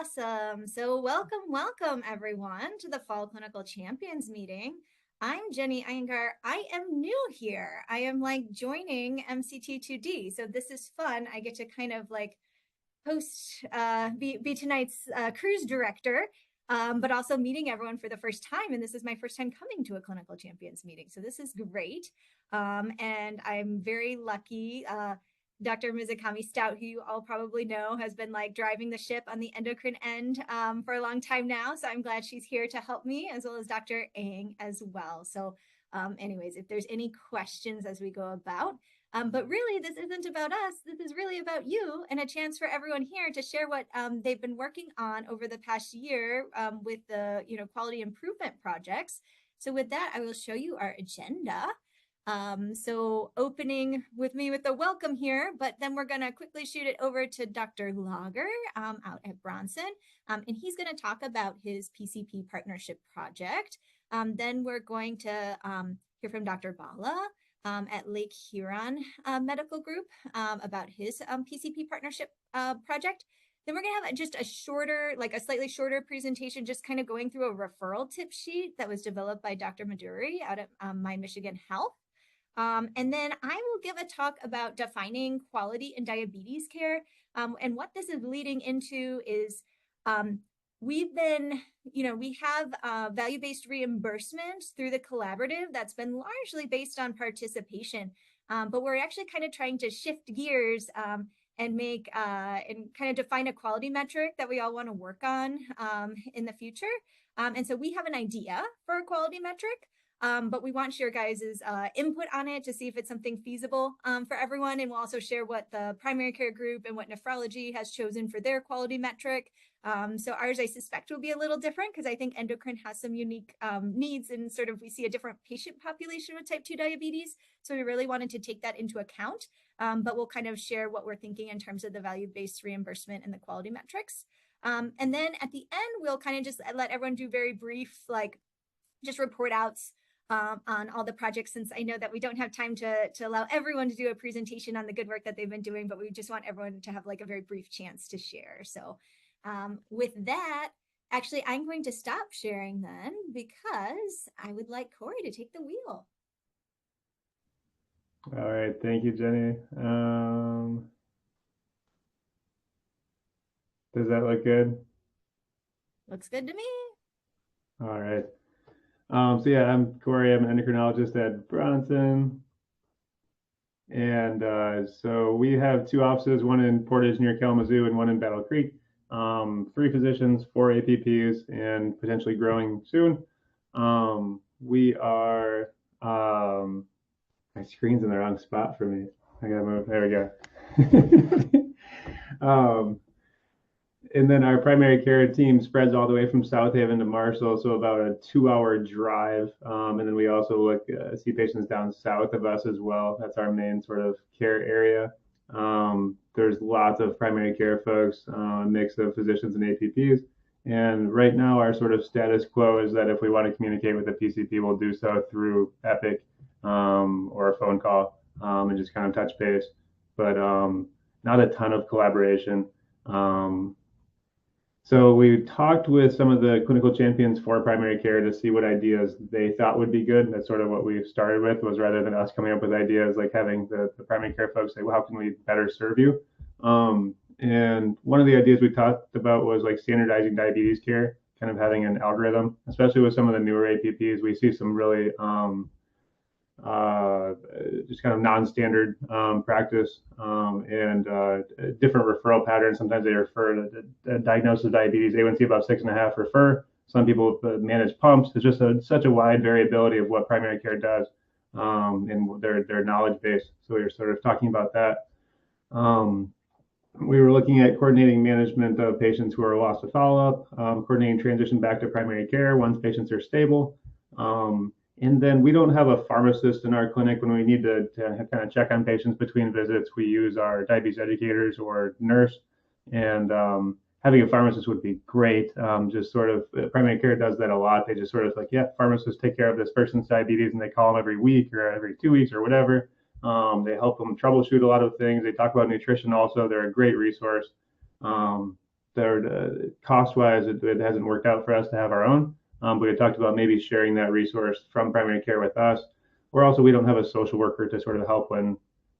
Awesome. So welcome everyone to the Fall Clinical Champions meeting. I'm Jenny Iyengar. I am new here. I am like joining MCT2D. So this is fun. I get to kind of like host, be tonight's cruise director, but also meeting everyone for the first time. And this is my first time coming to a Clinical Champions meeting. So this is great. And I'm very lucky. Dr. Mizukami Stout, who you all probably know, has been like driving the ship on the endocrine end for a long time now. So I'm glad she's here to help me, as well as Dr. Ang as well. So anyways, if there's any questions as we go about, but really, this isn't about us. This is really about you and a chance for everyone here to share what they've been working on over the past year with the quality improvement projects. So with that, I will show you our agenda. So opening with me with the welcome here, but then we're going to quickly shoot it over to Dr. Lager out at Bronson, and he's going to talk about his PCP partnership project. Then we're going to hear from Dr. Bala at Lake Huron Medical Group about his PCP partnership project. Then we're going to have just a shorter, like a slightly shorter presentation, just kind of going through a referral tip sheet that was developed by Dr. Maduri out at My Michigan Health. And then I will give a talk about defining quality in diabetes care. And what this is leading into is we've been, we have value-based reimbursement through the collaborative that's been largely based on participation, but we're actually kind of trying to shift gears and make and kind of define a quality metric that we all want to work on in the future. And so we have an idea for a quality metric, but we want your guys' input on it to see if it's something feasible for everyone. And we'll also share what the primary care group and what nephrology has chosen for their quality metric. So ours, I suspect, will be a little different because I think endocrine has some unique needs, and sort of we see a different patient population with type 2 diabetes. So we really wanted to take that into account, but we'll kind of share what we're thinking in terms of the value-based reimbursement and the quality metrics. And then at the end, we'll kind of just let everyone do very brief, like just report outs on all the projects, since I know that we don't have time to allow everyone to do a presentation on the good work that they've been doing, but we just want everyone to have like a very brief chance to share. So with that, actually, I'm going to stop sharing then because I would like Corey to take the wheel. All right, thank you, Jenny. Does that look good? Looks good to me. All right. So yeah, I'm Corey. I'm an endocrinologist at Bronson. And so we have two offices, one in Portage near Kalamazoo and one in Battle Creek. 3 physicians, 4 APPs, and potentially growing soon. We are, my screen's in the wrong spot for me. I gotta move, there we go. And then our primary care team spreads all the way from South Haven to Marshall, so about a 2-hour drive. And then we also see patients down south of us as well. That's our main sort of care area. There's lots of primary care folks, a mix of physicians and APPs. And right now, our sort of status quo is that if we want to communicate with the PCP, we'll do so through Epic or a phone call and just kind of touch base, but not a ton of collaboration. So we talked with some of the clinical champions for primary care to see what ideas they thought would be good. That's sort of what we started with, was rather than us coming up with ideas, like having the primary care folks say, well, how can we better serve you? And one of the ideas we talked about was like standardizing diabetes care, kind of having an algorithm, especially with some of the newer APPs. We see some really just kind of non-standard practice and different referral patterns. Sometimes they refer to a diagnosis of diabetes, A1C about 6.5, refer. Some people manage pumps. It's just such a wide variability of what primary care does and their knowledge base. So we were sort of talking about that. We were looking at coordinating management of patients who are lost to follow-up, coordinating transition back to primary care once patients are stable. And then we don't have a pharmacist in our clinic. When we need to kind of check on patients between visits, we use our diabetes educators or nurse. And having a pharmacist would be great. Just sort of primary care does that a lot. They just sort of like, yeah, pharmacists take care of this person's diabetes, and they call them every week or every 2 weeks or whatever. They help them troubleshoot a lot of things. They talk about nutrition also. They're a great resource. cost-wise, it hasn't worked out for us to have our own. But we talked about maybe sharing that resource from primary care with us, or also we don't have a social worker to sort of help when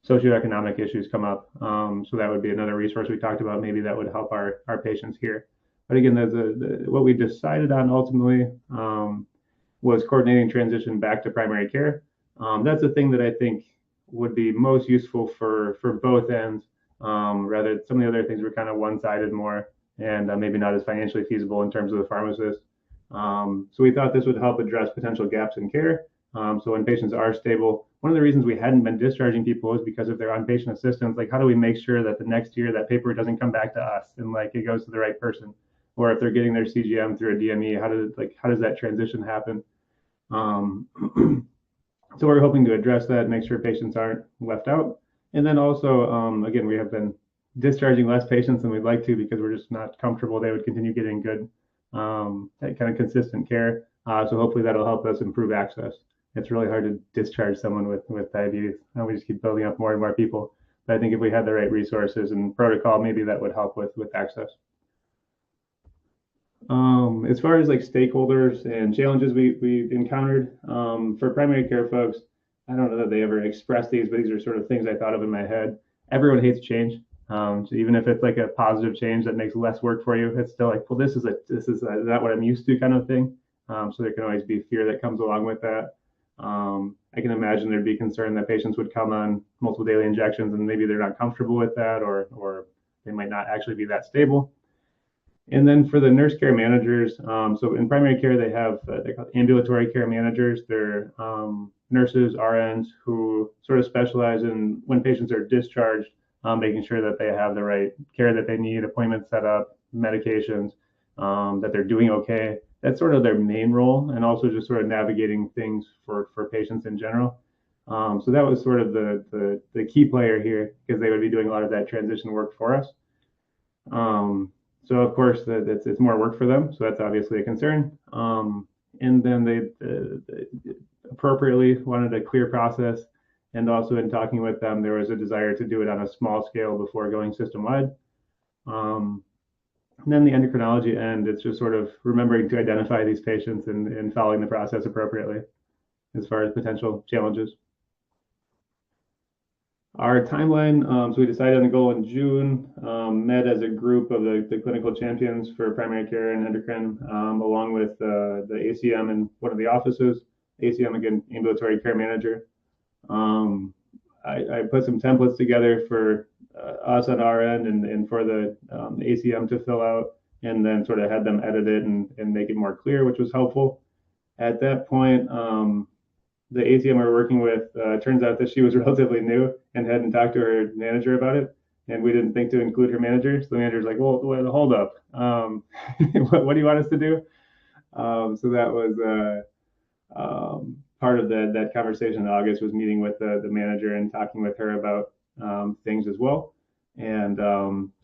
socioeconomic issues come up. So that would be another resource we talked about. Maybe that would help our patients here. But again, what we decided on ultimately was coordinating transition back to primary care. That's the thing that I think would be most useful for both ends. Rather, some of the other things were kind of one-sided more, and maybe not as financially feasible in terms of the pharmacist. So we thought this would help address potential gaps in care. So when patients are stable, one of the reasons we hadn't been discharging people is because if they're on patient assistance, like how do we make sure that the next year that paper doesn't come back to us and like it goes to the right person? Or if they're getting their CGM through a DME, how does that transition happen? Um, so we're hoping to address that, make sure patients aren't left out. And then also, again, we have been discharging less patients than we'd like to because we're just not comfortable they would continue getting good, that kind of consistent care. So hopefully that'll help us improve access. It's really hard to discharge someone with diabetes. And we just keep building up more and more people. But I think if we had the right resources and protocol, maybe that would help with access. As far as like stakeholders and challenges we encountered, for primary care folks, I don't know that they ever expressed these, but these are sort of things I thought of in my head. Everyone hates change. So even if it's like a positive change that makes less work for you, it's still like, well, this is not what I'm used to kind of thing. So there can always be fear that comes along with that. I can imagine there'd be concern that patients would come on multiple daily injections and maybe they're not comfortable with that, or they might not actually be that stable. And then for the nurse care managers, so in primary care, they're called ambulatory care managers. They're nurses, RNs who sort of specialize in when patients are discharged, making sure that they have the right care that they need, appointments set up, medications, that they're doing okay. That's sort of their main role, and also just sort of navigating things for patients in general. So that was sort of the key player here because they would be doing a lot of that transition work for us. So of course it's more work for them, so that's obviously a concern. And then they appropriately wanted a clear process, and also in talking with them, there was a desire to do it on a small scale before going system wide. And then the endocrinology end, it's just sort of remembering to identify these patients and following the process appropriately as far as potential challenges. Our timeline, so we decided on the goal in June, met as a group of the clinical champions for primary care and endocrine, along with the ACM in one of the offices. ACM, again, ambulatory care manager. I put some templates together for us on our end and for the ACM to fill out, and then sort of had them edit it and make it more clear, which was helpful. At that point, the ACM we were working with, turns out that she was relatively new and hadn't talked to her manager about it. And we didn't think to include her manager. So the manager's like, well, hold up. What do you want us to do? So that was part of that conversation in August, was meeting with the manager and talking with her about things as well. And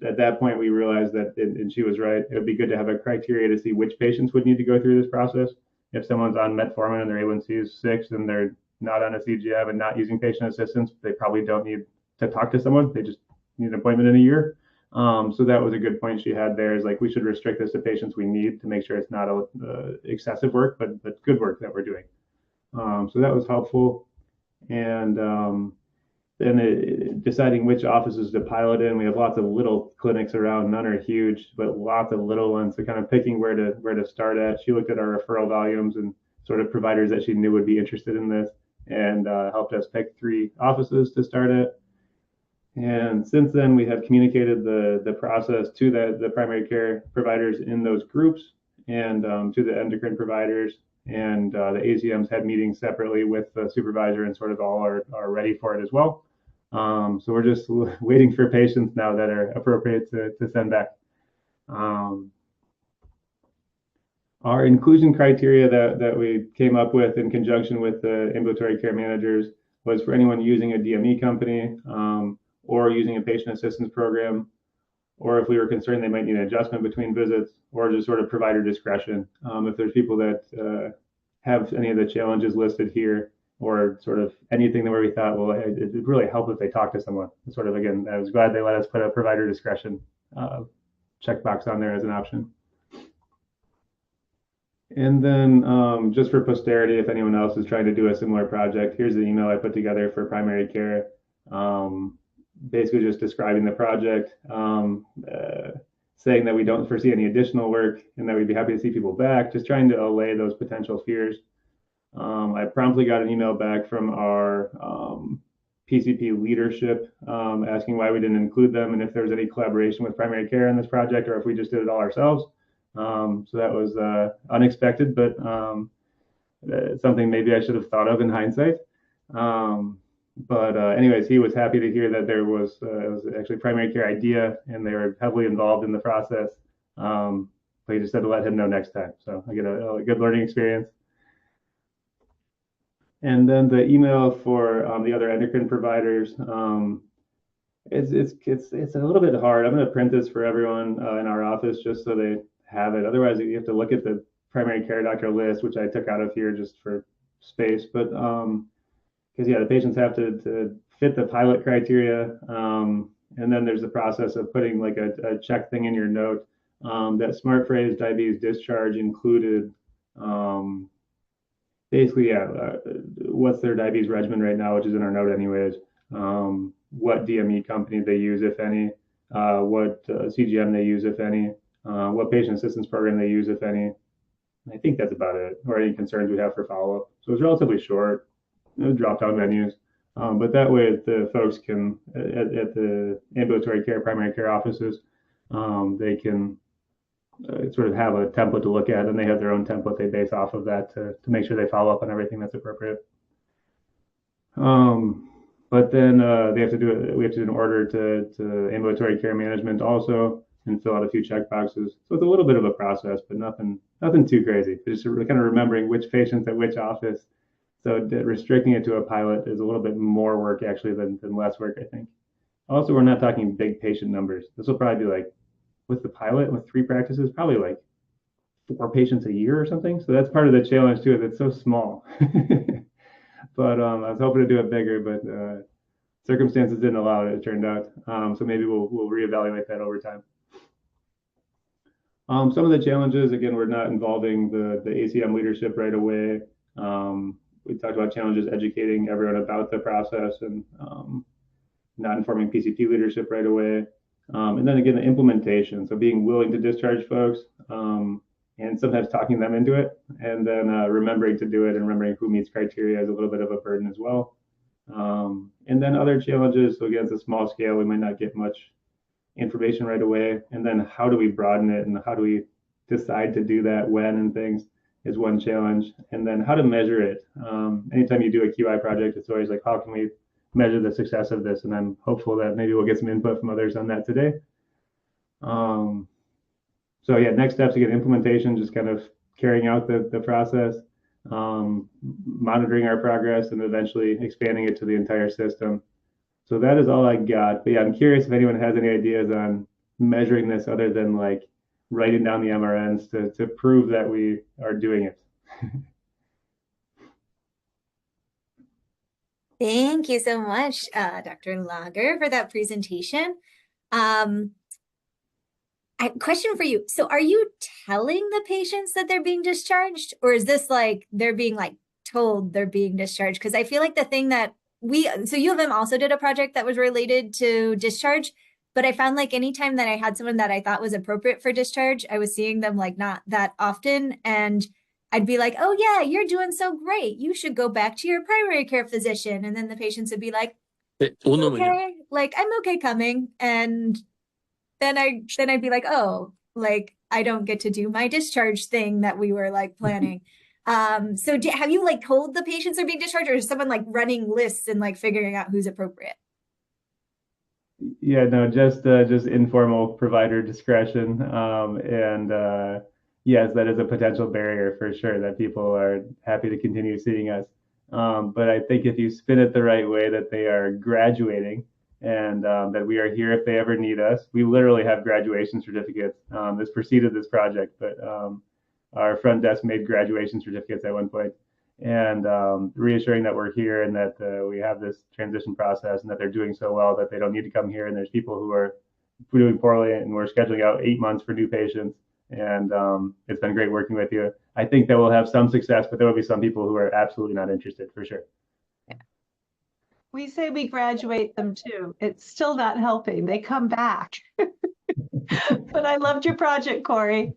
at that point, we realized that, and she was right, it would be good to have a criteria to see which patients would need to go through this process. If someone's on metformin and their A1C is 6 and they're not on a CGM and not using patient assistance, they probably don't need to talk to someone. They just need an appointment in a year. So that was a good point she had there, is like we should restrict this to patients we need to make sure it's not excessive work, but good work that we're doing. So that was helpful. And then deciding which offices to pilot in. We have lots of little clinics around. None are huge, but lots of little ones. So kind of picking where to start at. She looked at our referral volumes and sort of providers that she knew would be interested in this, and helped us pick 3 offices to start at. And since then, we have communicated the process to the primary care providers in those groups, and to the endocrine providers. And the ACMs had meetings separately with the supervisor, and sort of all are ready for it as well. So we're just waiting for patients now that are appropriate to send back. Our inclusion criteria that we came up with in conjunction with the ambulatory care managers was for anyone using a DME company, or using a patient assistance program, or if we were concerned they might need an adjustment between visits, or just sort of provider discretion. If there's people that have any of the challenges listed here, or sort of anything where we thought, well, it'd really help if they talk to someone. Sort of, again, I was glad they let us put a provider discretion checkbox on there as an option. And then just for posterity, if anyone else is trying to do a similar project, here's the email I put together for primary care. Basically just describing the project, saying that we don't foresee any additional work and that we'd be happy to see people back, just trying to allay those potential fears. I promptly got an email back from our PCP leadership asking why we didn't include them and if there was any collaboration with primary care in this project or if we just did it all ourselves. So that was unexpected, but something maybe I should have thought of in hindsight. But anyways, he was happy to hear that there was it was actually primary care idea and they were heavily involved in the process. But he just said to let him know next time. So I get a good learning experience. And then the email for the other endocrine providers, it's a little bit hard. I'm going to print this for everyone in our office just so they have it. Otherwise, you have to look at the primary care doctor list, which I took out of here just for space. But because yeah, the patients have to fit the pilot criteria, and then there's the process of putting like a check thing in your note that smart phrase diabetes discharge included. Basically, yeah, what's their diabetes regimen right now, which is in our note anyways. What DME company they use, if any, what CGM they use, if any, what patient assistance program they use, if any. I think that's about it, or any concerns we have for follow-up. So it's relatively short, drop-down menus. But that way the folks can, at the ambulatory care, primary care offices, they can sort of have a template to look at, and they have their own template they base off of that to make sure they follow up on everything that's appropriate. But then they have to do it. We have to do an order to ambulatory care management also, and fill out a few check boxes. So it's a little bit of a process, but nothing too crazy. Just kind of remembering which patients at which office. So restricting it to a pilot is a little bit more work actually than less work, I think. Also, we're not talking big patient numbers. This will probably be like, with the pilot, with 3 practices, probably like 4 patients a year or something. So that's part of the challenge too, is it's so small. But I was hoping to do it bigger, but circumstances didn't allow it, it turned out. So maybe we'll reevaluate that over time. Some of the challenges, again, we're not involving the ACM leadership right away. We talked about challenges educating everyone about the process and not informing PCP leadership right away. And then again, the implementation. So being willing to discharge folks and sometimes talking them into it. And then remembering to do it and remembering who meets criteria is a little bit of a burden as well. And then other challenges. So again, it's a small scale. We might not get much information right away. And then how do we broaden it and how do we decide to do that when and things is one challenge. And then how to measure it. Anytime you do a QI project, it's always like, how can we measure the success of this? And I'm hopeful that maybe we'll get some input from others on that today. So yeah, next steps, again, implementation, just kind of carrying out the process, monitoring our progress, and eventually expanding it to the entire system. So that is all I got. But yeah, I'm curious if anyone has any ideas on measuring this other than like writing down the MRNs to prove that we are doing it. Thank you so much, Dr. Lager, for that presentation. Question for you. So are you telling the patients that they're being discharged, or is this like they're being like told they're being discharged? Because I feel like the thing that so U of M also did a project that was related to discharge, but I found like anytime that I had someone that I thought was appropriate for discharge, I was seeing them like not that often. And I'd be like, oh yeah, you're doing so great. You should go back to your primary care physician. And then the patients would be like, okay, like I'm okay coming. And then I'd be like, oh, like I don't get to do my discharge thing that we were like planning. So have you like told the patients are being discharged, or is someone like running lists and like figuring out who's appropriate? Yeah, no, just informal provider discretion. And yes, that is a potential barrier for sure that people are happy to continue seeing us. But I think if you spin it the right way, that they are graduating and that we are here if they ever need us. We literally have graduation certificates. This preceded this project, but our front desk made graduation certificates at one point, and reassuring that we're here and that we have this transition process and that they're doing so well that they don't need to come here. And there's people who are doing poorly, and we're scheduling out 8 months for new patients. And it's been great working with you. I think that we'll have some success, but there will be some people who are absolutely not interested for sure. We say we graduate them too. It's still not helping. They come back. But I loved your project, Corey.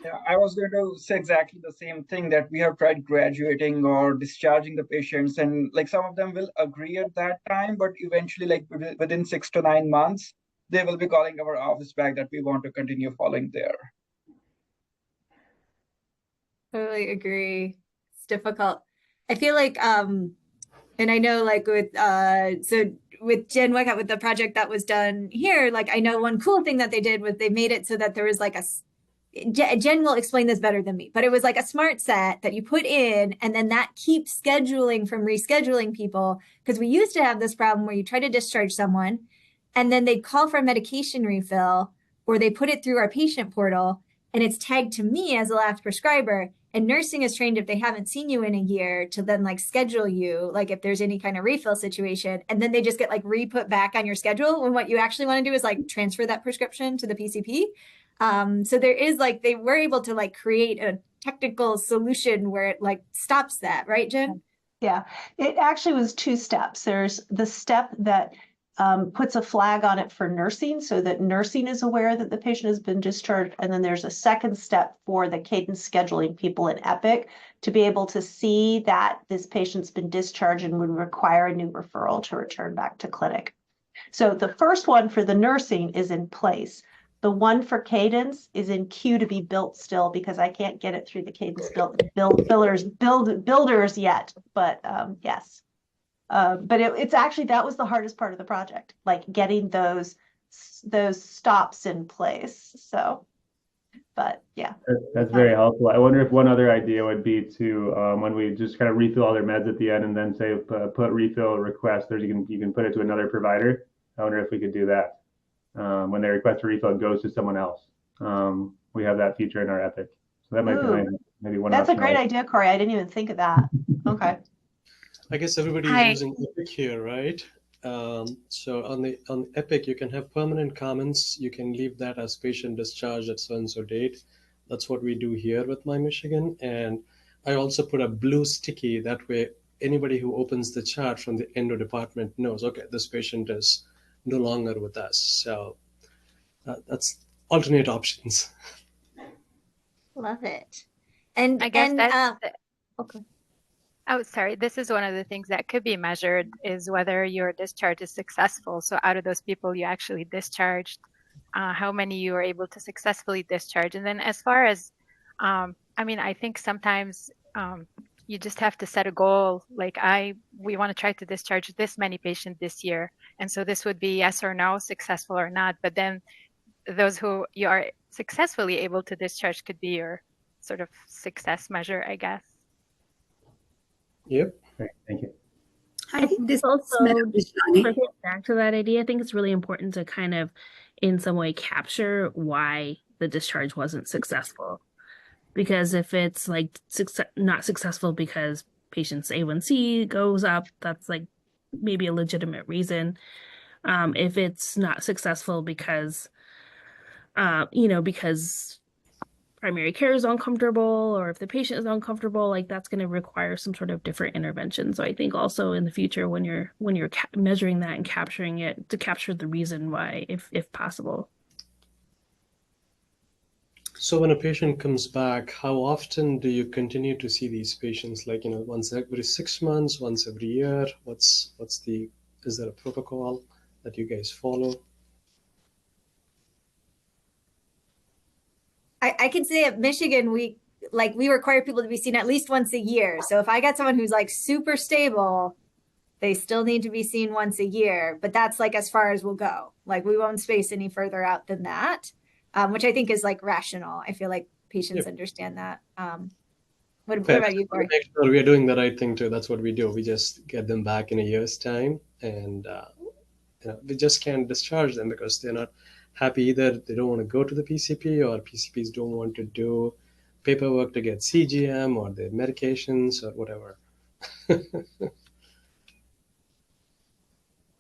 Yeah, I was going to say exactly the same thing, that we have tried graduating or discharging the patients, and like some of them will agree at that time, but eventually, like within 6 to 9 months, they will be calling our office back that we want to continue following there. Totally agree. It's difficult. I feel like and I know like with so with Jen Wickett with the project that was done here, like I know one cool thing that they did was they made it so that there was like a Jen will explain this better than me, but it was like a smart set that you put in, and then that keeps scheduling from rescheduling people. Because we used to have this problem where you try to discharge someone, and then they'd call for a medication refill, or they put it through our patient portal, and it's tagged to me as the last prescriber. And nursing is trained if they haven't seen you in a year to then like schedule you, like if there's any kind of refill situation, and then they just get like re-put back on your schedule when what you actually want to do is like transfer that prescription to the PCP. So there is like they were able to like create a technical solution where it like stops that, right, Jen? Yeah, it actually was 2 steps. There's the step that puts a flag on it for nursing so that nursing is aware that the patient has been discharged. And then there's a second step for the cadence scheduling people in Epic to be able to see that this patient's been discharged and would require a new referral to return back to clinic. So the first one for the nursing is in place. The one for cadence is in queue to be built still because I can't get it through the cadence builders yet. But yes. But it's actually, that was the hardest part of the project, like getting those stops in place. So, but yeah. That's very helpful. I wonder if one other idea would be to when we just kind of refill all their meds at the end and then say put refill request. You can put it to another provider. I wonder if we could do that. When they request a refill, it goes to someone else. We have that feature in our Epic, so that might be maybe one. That's a great idea, Corey. I didn't even think of that. Okay. I guess everybody is using Epic here, right? So on Epic, you can have permanent comments. You can leave that as patient discharged at so and so date. That's what we do here with My Michigan. And I also put a blue sticky. That way, anybody who opens the chart from the endo department knows, okay, this patient is no longer with us. So that's alternate options. Love it. And I guess okay. Oh, sorry. This is one of the things that could be measured is whether your discharge is successful. So out of those people you actually discharged, how many you were able to successfully discharge. And then as far as, I mean, I think sometimes you just have to set a goal. Like we want to try to discharge this many patients this year. And so this would be yes or no, successful or not. But then those who you are successfully able to discharge could be your sort of success measure, I guess. Yep. Great. Thank you. I think this also back to that idea. I think it's really important to kind of in some way capture why the discharge wasn't successful. Because if it's like not successful because patient's A1C goes up, that's like maybe a legitimate reason. If it's not successful because because primary care is uncomfortable, or if the patient is uncomfortable, like that's going to require some sort of different intervention. So I think also in the future, when you're measuring that and capturing it, to capture the reason why, if possible. So when a patient comes back, how often do you continue to see these patients? Like, once every 6 months, once every year? Is there a protocol that you guys follow? I can say at Michigan, we require people to be seen at least once a year. So if I got someone who's like super stable, they still need to be seen once a year, but that's like as far as we'll go. Like we won't space any further out than that, which I think is like rational. I feel like patients understand that. What about you, Corey? Make sure we are doing the right thing too. That's what we do. We just get them back in a year's time, and we just can't discharge them because they're not happy either. They don't want to go to the PCP, or PCPs don't want to do paperwork to get CGM or their medications or whatever.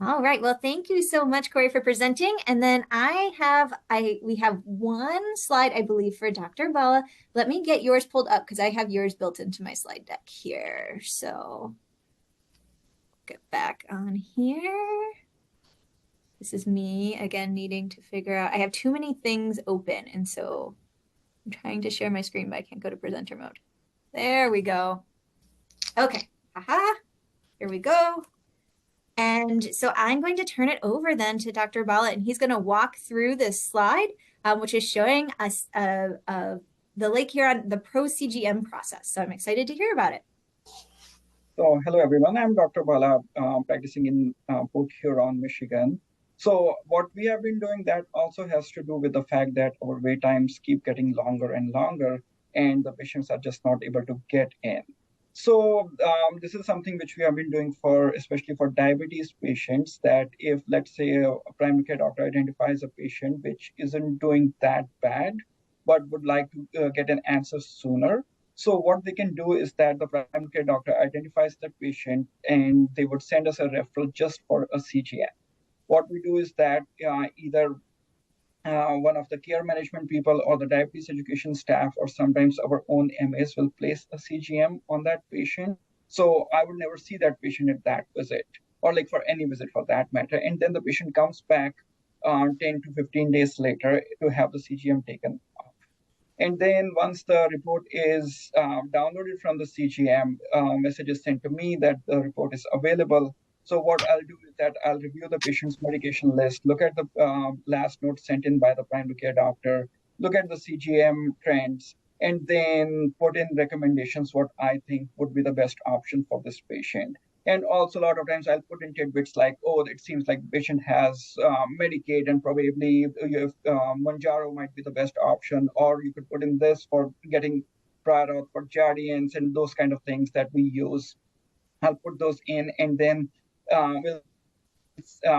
All right. Well, thank you so much, Corey, for presenting. And then we have one slide, I believe, for Dr. Bala. Let me get yours pulled up because I have yours built into my slide deck here. So get back on here. This is me again needing to figure out. I have too many things open, and so I'm trying to share my screen, but I can't go to presenter mode. There we go. Okay. Haha. Here we go. And so I'm going to turn it over then to Dr. Bala, and he's going to walk through this slide, which is showing us the Lake Huron, the pro-CGM process. So I'm excited to hear about it. So hello, everyone. I'm Dr. Bala, practicing in Port Huron, Michigan. So what we have been doing that also has to do with the fact that our wait times keep getting longer and longer, and the patients are just not able to get in. So this is something which we have been doing for, especially for diabetes patients, that if, let's say, a primary care doctor identifies a patient which isn't doing that bad, but would like to get an answer sooner. So what they can do is that the primary care doctor identifies the patient and they would send us a referral just for a CGM. What we do is that either one of the care management people or the diabetes education staff or sometimes our own MAs will place a CGM on that patient. So I would never see that patient at that visit or like for any visit for that matter. And then the patient comes back 10 to 15 days later to have the CGM taken off. And then once the report is downloaded from the CGM, message is sent to me that the report is available. So what I'll do is that I'll review the patient's medication list, look at the last note sent in by the primary care doctor, look at the CGM trends, and then put in recommendations what I think would be the best option for this patient. And also a lot of times I'll put in tidbits like, oh, it seems like the patient has Medicaid and probably Manjaro might be the best option, or you could put in this for getting prior auth for Jardians and those kind of things that we use. I'll put those in and then we'll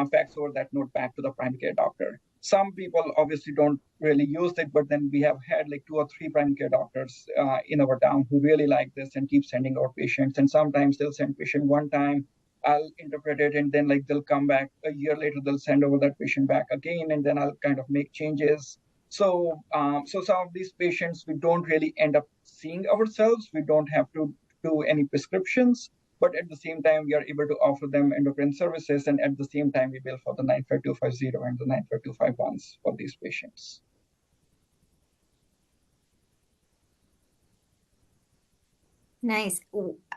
fax over that note back to the primary care doctor. Some people obviously don't really use it, but then we have had like 2 or 3 primary care doctors in our town who really like this and keep sending our patients. And sometimes they'll send patient one time, I'll interpret it, and then like they'll come back a year later, they'll send over that patient back again, and then I'll kind of make changes. So, so some of these patients we don't really end up seeing ourselves. We don't have to do any prescriptions. But at the same time, we are able to offer them endocrine services, and at the same time, we bill for the 95250 and the 95251s for these patients. Nice.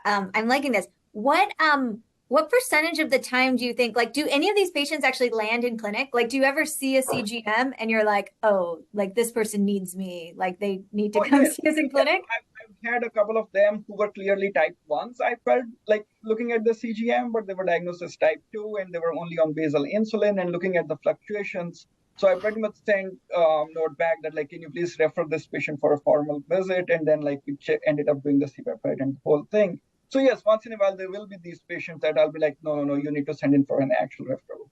I'm liking this. What percentage of the time do you think, like, do any of these patients actually land in clinic? Like, do you ever see a CGM and you're like, oh, like this person needs me, like they need to come see us in clinic? I've had a couple of them who were clearly type 1s. I felt like looking at the CGM, but they were diagnosed as type 2 and they were only on basal insulin and looking at the fluctuations. So I pretty much sent note back that like, can you please refer this patient for a formal visit? And then like we ended up doing the C-peptide and the whole thing. So yes, once in a while, there will be these patients that I'll be like, no, you need to send in for an actual referral.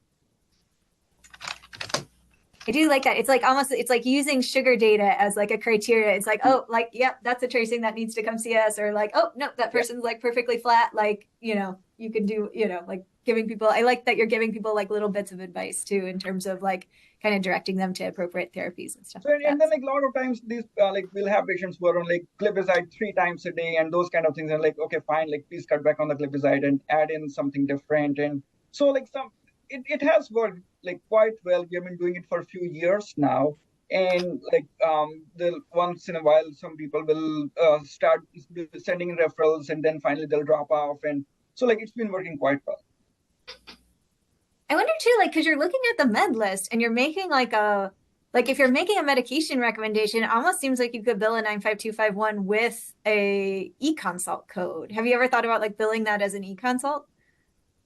I do like that. It's like almost, it's like using sugar data as like a criteria. It's like, oh, like, yep, that's a tracing that needs to come see us, or like, oh, no, that person's like perfectly flat. Like, you know, you can do, you know, like giving people, I like that you're giving people like little bits of advice too, in terms of like kind of directing them to appropriate therapies and stuff. So, and then like a lot of times these, like we'll have patients who are on like glipizide 3 times a day and those kind of things. And like, okay, fine, like please cut back on the glipizide and add in something different. And so like it has worked like quite well. We have been doing it for a few years now, and like once in a while some people will start sending in referrals and then finally they'll drop off, and so like it's been working quite well. I wonder too, like, because you're looking at the med list and you're making like if you're making a medication recommendation, it almost seems like you could bill a 95251 with a e-consult code. Have you ever thought about like billing that as an e-consult?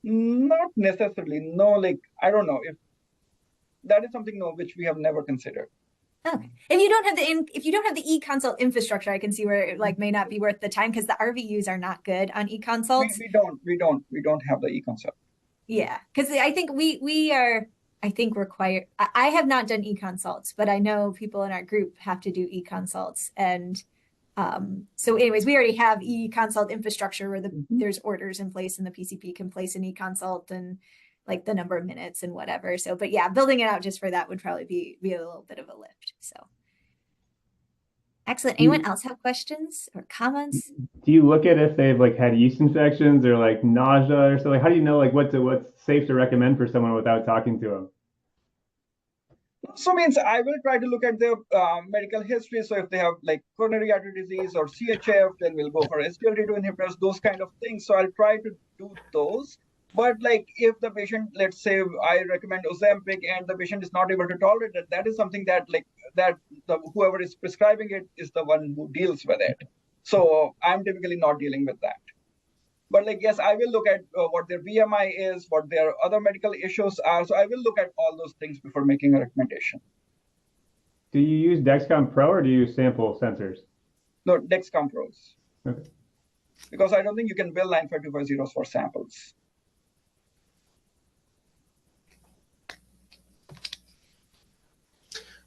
Not necessarily. No, like I don't know if that is something which we have never considered. Okay. If you don't have the e-consult infrastructure, I can see where it like may not be worth the time because the RVUs are not good on e-consults. We don't have the e-consult. Yeah, because I think we are, I think required. I have not done e-consults, but I know people in our group have to do e-consults, and so anyways, we already have e-consult infrastructure where there's orders in place and the PCP can place an e-consult, and like the number of minutes and whatever. So, but yeah, building it out just for that would probably be a little bit of a lift. So excellent. Anyone else have questions or comments? Do you look at if they've like had yeast infections or like nausea or something? Like, how do you know like what's safe to recommend for someone without talking to them? So means I will try to look at their medical history. So if they have like coronary artery disease or CHF, then we'll go for SGLT2 inhibitors, those kind of things. So I'll try to do those. But like if the patient, let's say I recommend Ozempic and the patient is not able to tolerate it, that is something that whoever is prescribing it is the one who deals with it. So I'm typically not dealing with that. But like, yes, I will look at what their BMI is, what their other medical issues are. So I will look at all those things before making a recommendation. Do you use Dexcom Pro or do you use sample sensors? No, Dexcom Pros. Okay. Because I don't think you can bill 95250 for samples.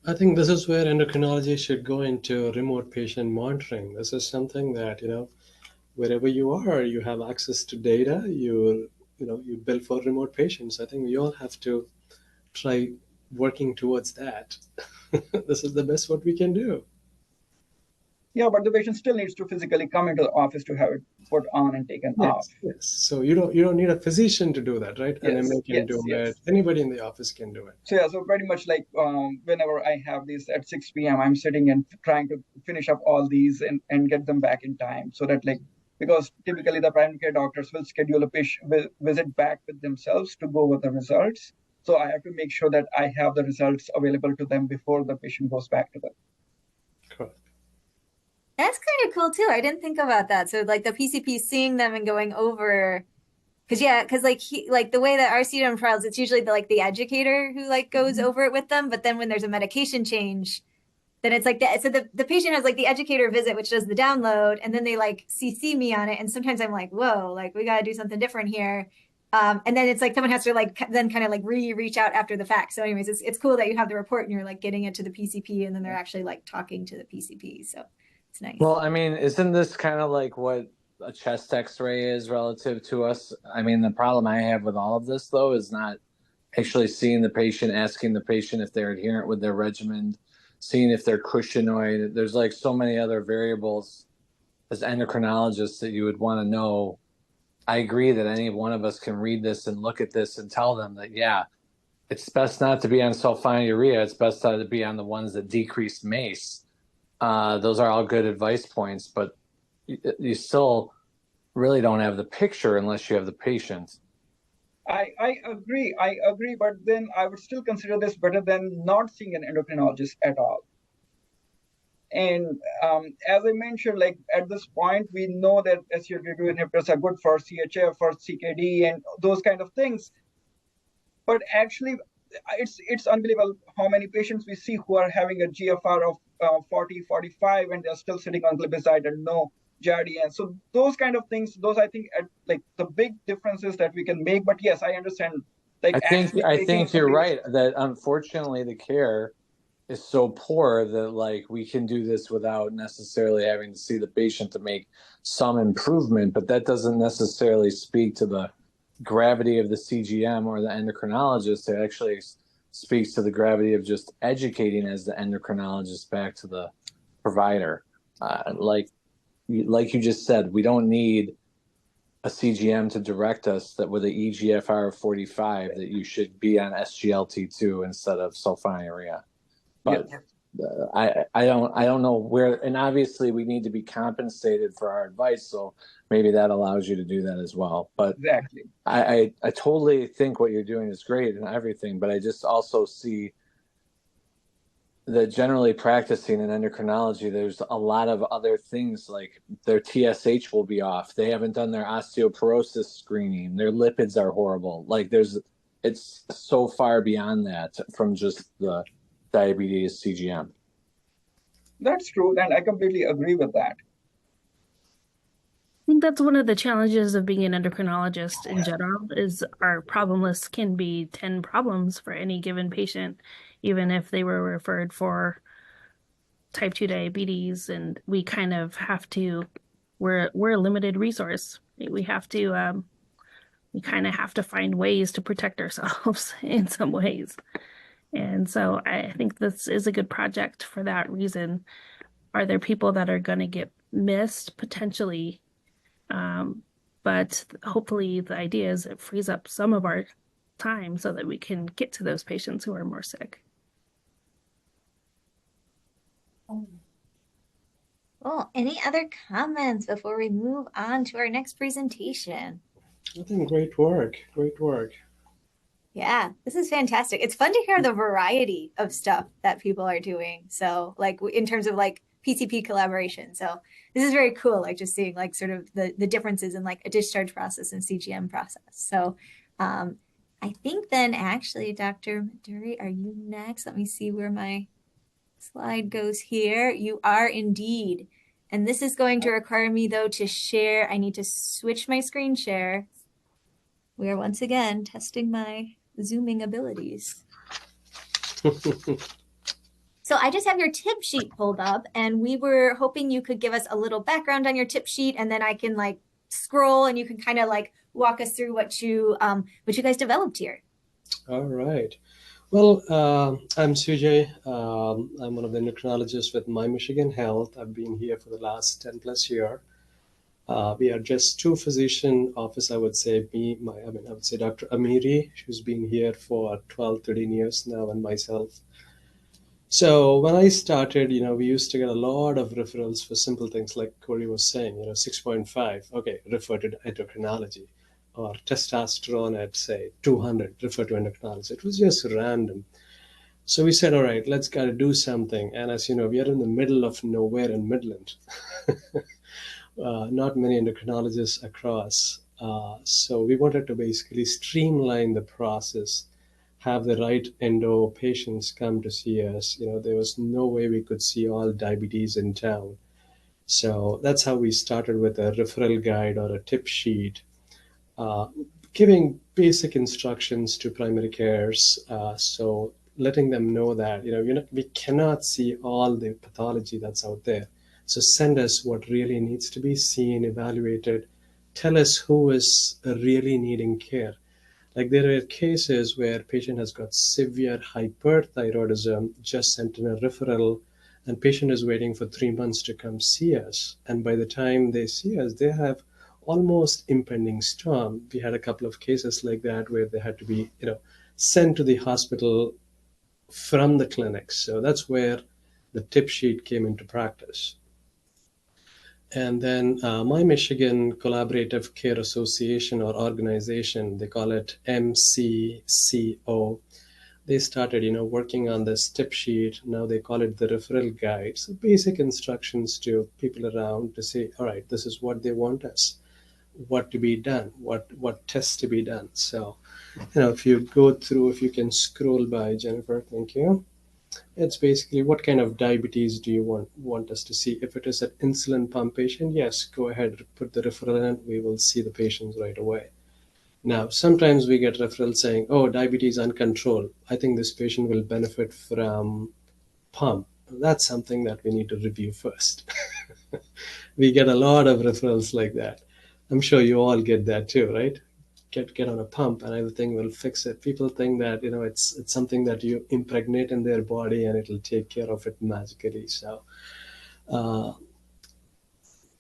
I think this is where endocrinology should go into remote patient monitoring. This is something that, wherever you are, you have access to data, you bill for remote patients. I think we all have to try working towards that. This is the best what we can do. Yeah, but the patient still needs to physically come into the office to have it put on and taken off. Yes. So you don't need a physician to do that, right? Yes, An MA can do it. Anybody in the office can do it. So yeah, so pretty much like whenever I have these at 6 p.m., I'm sitting and trying to finish up all these and get them back in time, so that like, because typically the primary care doctors will schedule a patient visit back with themselves to go over the results. So I have to make sure that I have the results available to them before the patient goes back to them. Correct. That's kind of cool too. I didn't think about that. So like the PCP seeing them and going over, because like the way that our CDM trials, it's usually the educator who like goes over it with them. But then when there's a medication change, then it's like that. So the patient has like the educator visit, which does the download, and then they like CC me on it. And sometimes I'm like, whoa, like we got to do something different here. And then it's like someone has to like then kind of like reach out after the fact. So anyways, it's cool that you have the report and you're like getting it to the PCP, and then they're actually like talking to the PCP. So it's nice. Well, I mean, isn't this kind of like what a chest X-ray is relative to us? I mean, the problem I have with all of this, though, is not actually seeing the patient, asking the patient if they're adherent with their regimen, seeing if they're cushingoid. There's like so many other variables as endocrinologists that you would want to know. I agree that any one of us can read this and look at this and tell them that, yeah, it's best not to be on sulfonylurea. It's best not to be on the ones that decrease MACE. Those are all good advice points, but you still really don't have the picture unless you have the patient. I agree, but then I would still consider this better than not seeing an endocrinologist at all. And as I mentioned, like at this point, we know that SGLT2 inhibitors are good for CHF, for CKD, and those kind of things. But actually, it's unbelievable how many patients we see who are having a GFR of 40, 45, and they're still sitting on glipizide and no Jardiance. So those kind of things, those I think are like the big differences that we can make. But yes, I understand. Like I think you're right that unfortunately the care is so poor that like we can do this without necessarily having to see the patient to make some improvement, but that doesn't necessarily speak to the gravity of the CGM or the endocrinologist. It actually speaks to the gravity of just educating as the endocrinologist back to the provider. Like you just said, we don't need a CGM to direct us that with an eGFR of 45 that you should be on SGLT2 instead of sulfonylurea. But I don't know where, and obviously we need to be compensated for our advice, so maybe that allows you to do that as well. But exactly, I totally think what you're doing is great and everything, but I just also see that generally practicing in endocrinology, there's a lot of other things, like their TSH will be off. They haven't done their osteoporosis screening. Their lipids are horrible. Like it's so far beyond that from just the diabetes CGM. That's true, and I completely agree with that. I think that's one of the challenges of being an endocrinologist in general, is our problem list can be 10 problems for any given patient, even if they were referred for type 2 diabetes, and we kind of have to, we're a limited resource. We have to we kind of have to find ways to protect ourselves in some ways. And so I think this is a good project for that reason. Are there people that are going to get missed? Potentially. But hopefully the idea is it frees up some of our time so that we can get to those patients who are more sick. Well, any other comments before we move on to our next presentation? I think great work. Great work. Yeah, this is fantastic. It's fun to hear the variety of stuff that people are doing. So, like in terms of like PCP collaboration. So this is very cool, like just seeing like sort of the differences in like a discharge process and CGM process. So I think then actually, Dr. Maduri, are you next? Let me see where my slide goes here. You are indeed. And this is going to require me though to share. I need to switch my screen share. We are once again testing my Zooming abilities. So I just have your tip sheet pulled up, and we were hoping you could give us a little background on your tip sheet, and then I can like scroll and you can kind of like walk us through what you guys developed here. All right. Well, I'm Sujay. I'm one of the endocrinologists with My Michigan Health. I've been here for the last 10 plus year. We are just two physician office, I would say. I would say Dr. Amiri, who's been here for 12, 13 years now, and myself. So when I started, we used to get a lot of referrals for simple things like Corey was saying, 6.5, okay, refer to endocrinology, or testosterone at say 200, refer to endocrinology. It was just random. So we said, all right, let's gotta do something. And as you know, we are in the middle of nowhere in Midland. Not many endocrinologists across. So we wanted to basically streamline the process, have the right endo patients come to see us. There was no way we could see all diabetes in town. So that's how we started with a referral guide or a tip sheet, uh, giving basic instructions to primary cares. So letting them know that, we cannot see all the pathology that's out there. So send us what really needs to be seen, evaluated. Tell us who is really needing care. Like there are cases where patient has got severe hyperthyroidism, just sent in a referral, and patient is waiting for 3 months to come see us. And by the time they see us, they have almost impending storm. We had a couple of cases like that where they had to be, sent to the hospital from the clinic. So that's where the tip sheet came into practice. And then My Michigan Collaborative Care Association or organization, they call it MCCO. They started, working on this tip sheet. Now they call it the referral guide. So basic instructions to people around to say, all right, this is what they want us, what to be done, what tests to be done. So, if you go through, if you can scroll by, Jennifer, thank you. It's basically what kind of diabetes do you want us to see? If it is an insulin pump patient, yes, go ahead, put the referral in. We will see the patients right away. Now, sometimes we get referrals saying, oh, diabetes uncontrolled. I think this patient will benefit from pump. That's something that we need to review first. We get a lot of referrals like that. I'm sure you all get that too, right? Get on a pump and everything will fix it. People think that it's something that you impregnate in their body and it'll take care of it magically. Uh,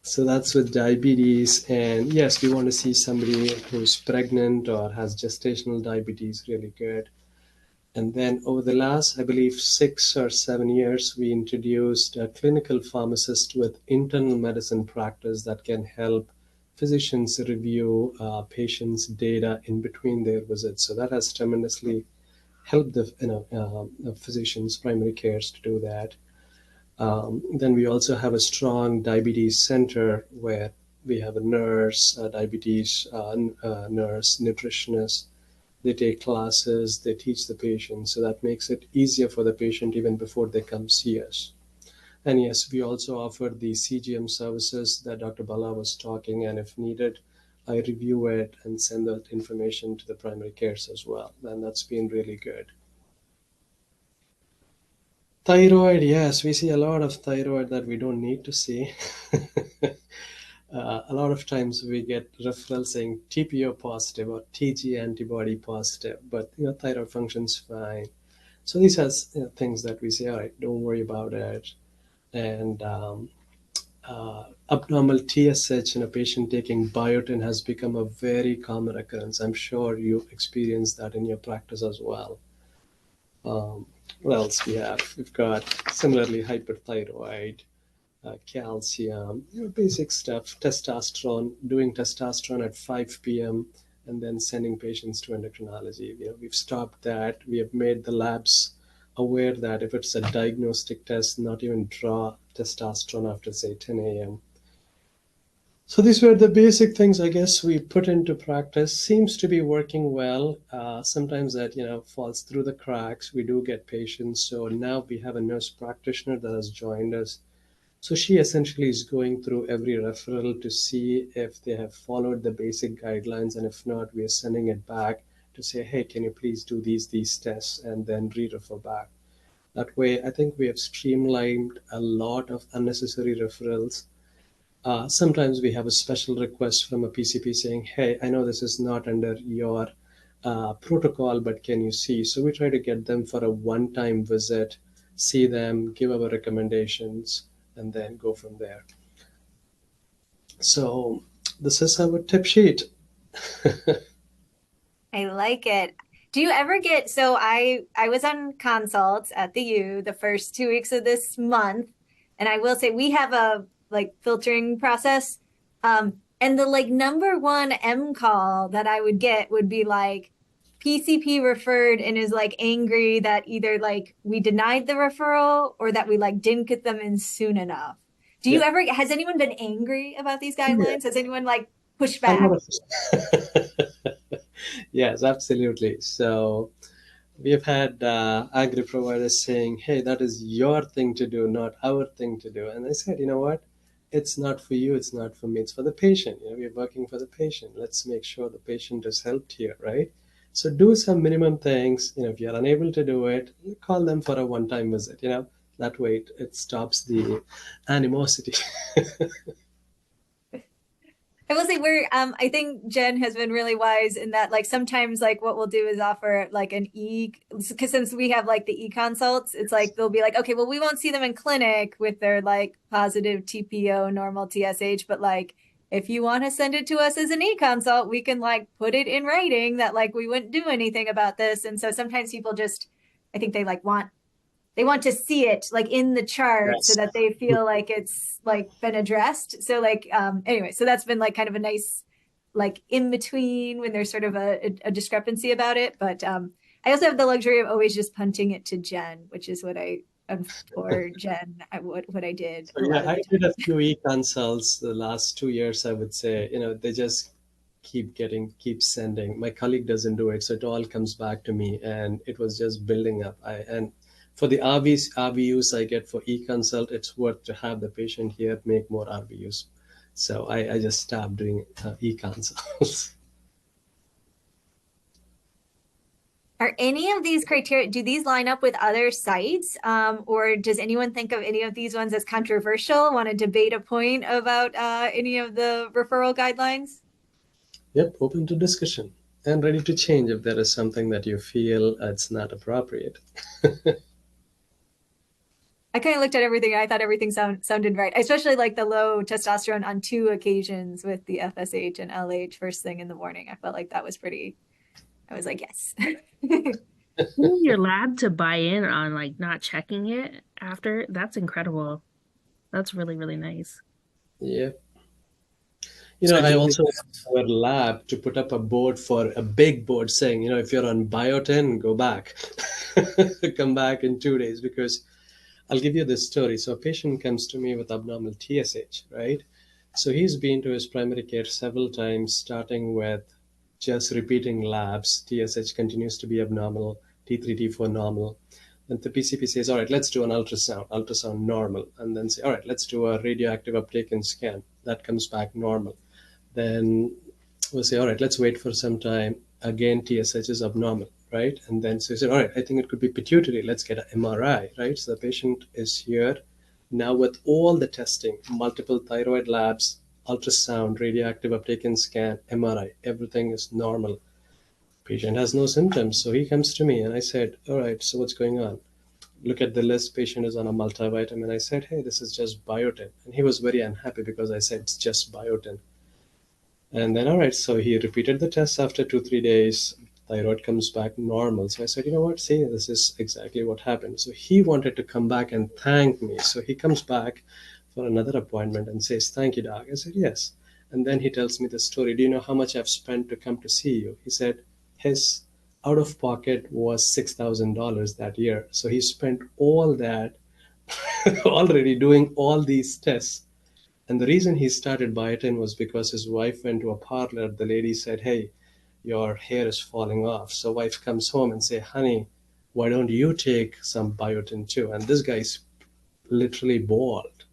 so that's with diabetes. And yes, we want to see somebody who's pregnant or has gestational diabetes really good. And then over the last, I believe, 6 or 7 years, we introduced a clinical pharmacist with internal medicine practice that can help physicians review patients' data in between their visits. So that has tremendously helped the physicians, primary cares to do that. Then we also have a strong diabetes center where we have a nurse, a diabetes nurse, nutritionist. They take classes, they teach the patient, so that makes it easier for the patient even before they come see us. And yes, we also offer the CGM services that Dr. Bala was talking, and if needed, I review it and send that information to the primary cares as well. And that's been really good. Thyroid, yes, we see a lot of thyroid that we don't need to see. A lot of times we get referrals saying TPO positive or TG antibody positive, but thyroid function's fine. So these are things that we say, all right, don't worry about it. And abnormal TSH in a patient taking biotin has become a very common occurrence. I'm sure you experienced that in your practice as well. What else we have? We've got similarly hyperthyroid, calcium, basic stuff, testosterone, doing testosterone at 5 p.m. and then sending patients to endocrinology. We've stopped that. We have made the labs aware that if it's a diagnostic test, not even draw testosterone after say 10 a.m. So these were the basic things I guess we put into practice. Seems to be working well. Sometimes that falls through the cracks. We do get patients. So now we have a nurse practitioner that has joined us. So she essentially is going through every referral to see if they have followed the basic guidelines, and if not, we are sending it back to say, hey, can you please do these tests, and then re-refer back. That way, I think we have streamlined a lot of unnecessary referrals. Sometimes we have a special request from a PCP saying, hey, I know this is not under your protocol, but can you see? So we try to get them for a one-time visit, see them, give our recommendations, and then go from there. So this is our tip sheet. I like it. Do you ever get, so I was on consults at the U the first 2 weeks of this month, and I will say we have a filtering process. And the number one M call that I would get would be PCP referred and is angry that either we denied the referral or that we didn't get them in soon enough. Do you ever, has anyone been angry about these guidelines? Has anyone pushed back? Yes, absolutely. So we have had agri providers saying, hey, that is your thing to do, not our thing to do. And I said, you know what? It's not for you. It's not for me. It's for the patient. We're working for the patient. Let's make sure the patient is helped here, right? So do some minimum things. If you're unable to do it, call them for a one-time visit. That way it stops the animosity. I will say I think Jen has been really wise in that sometimes what we'll do is offer an because since we have the e-consults, it's they'll be okay, well, we won't see them in clinic with their positive TPO, normal TSH, but if you want to send it to us as an e-consult, we can put it in writing that we wouldn't do anything about this. And so sometimes people just, I think they want to see it in the chart. Yes. So that they feel it's been addressed. So anyway, so that's been kind of a nice in between when there's sort of a discrepancy about it. But I also have the luxury of always just punting it to Jen, which is what for Jen, what I did. So, yeah, I did a few e-consults the last 2 years, I would say. They just keep sending. My colleague doesn't do it, so it all comes back to me, and it was just building up. And for the RVUs I get for e-consult, it's worth to have the patient here make more RVUs. So I just stopped doing e-consults. Are any of these criteria, do these line up with other sites? Or does anyone think of any of these ones as controversial? Want to debate a point about any of the referral guidelines? Yep, open to discussion and ready to change if there is something that you feel it's not appropriate. I kind of looked at everything and I thought everything sounded right. I especially like the low testosterone on 2 occasions with the FSH and LH first thing in the morning. I felt like that was pretty, I was like, yes. Your lab to buy in on not checking it after, that's incredible. That's really, really nice. Yeah. I also want our lab to put up a board for a big board saying, if you're on biotin, go back, come back in 2 days, because I'll give you this story. So a patient comes to me with abnormal TSH, right? So he's been to his primary care several times, starting with just repeating labs. TSH continues to be abnormal, T3, T4 normal. Then the PCP says, all right, let's do an ultrasound normal. And then say, all right, let's do a radioactive uptake and scan. That comes back normal. Then we'll say, all right, let's wait for some time. Again, TSH is abnormal, right? And then so you said, all right, I think it could be pituitary. Let's get an MRI, right? So the patient is here now with all the testing, multiple thyroid labs, ultrasound, radioactive uptake scan, MRI, everything is normal. Patient has no symptoms. So he comes to me and I said, all right, so what's going on? Look at the list. Patient is on a multivitamin. I said, hey, this is just biotin. And he was very unhappy because I said it's just biotin. And then, all right, so he repeated the test after 2, 3 days. Thyroid comes back normal. So I said, you know what? See, this is exactly what happened. So he wanted to come back and thank me. So he comes back for another appointment and says, thank you, doc. I said, yes. And then he tells me the story. Do you know how much I've spent to come to see you? He said his out of pocket was $6,000 that year. So he spent all that already doing all these tests. And the reason he started biotin was because his wife went to a parlor. The lady said, hey, your hair is falling off. So wife comes home and say, honey, why don't you take some biotin too? And this guy's literally bald.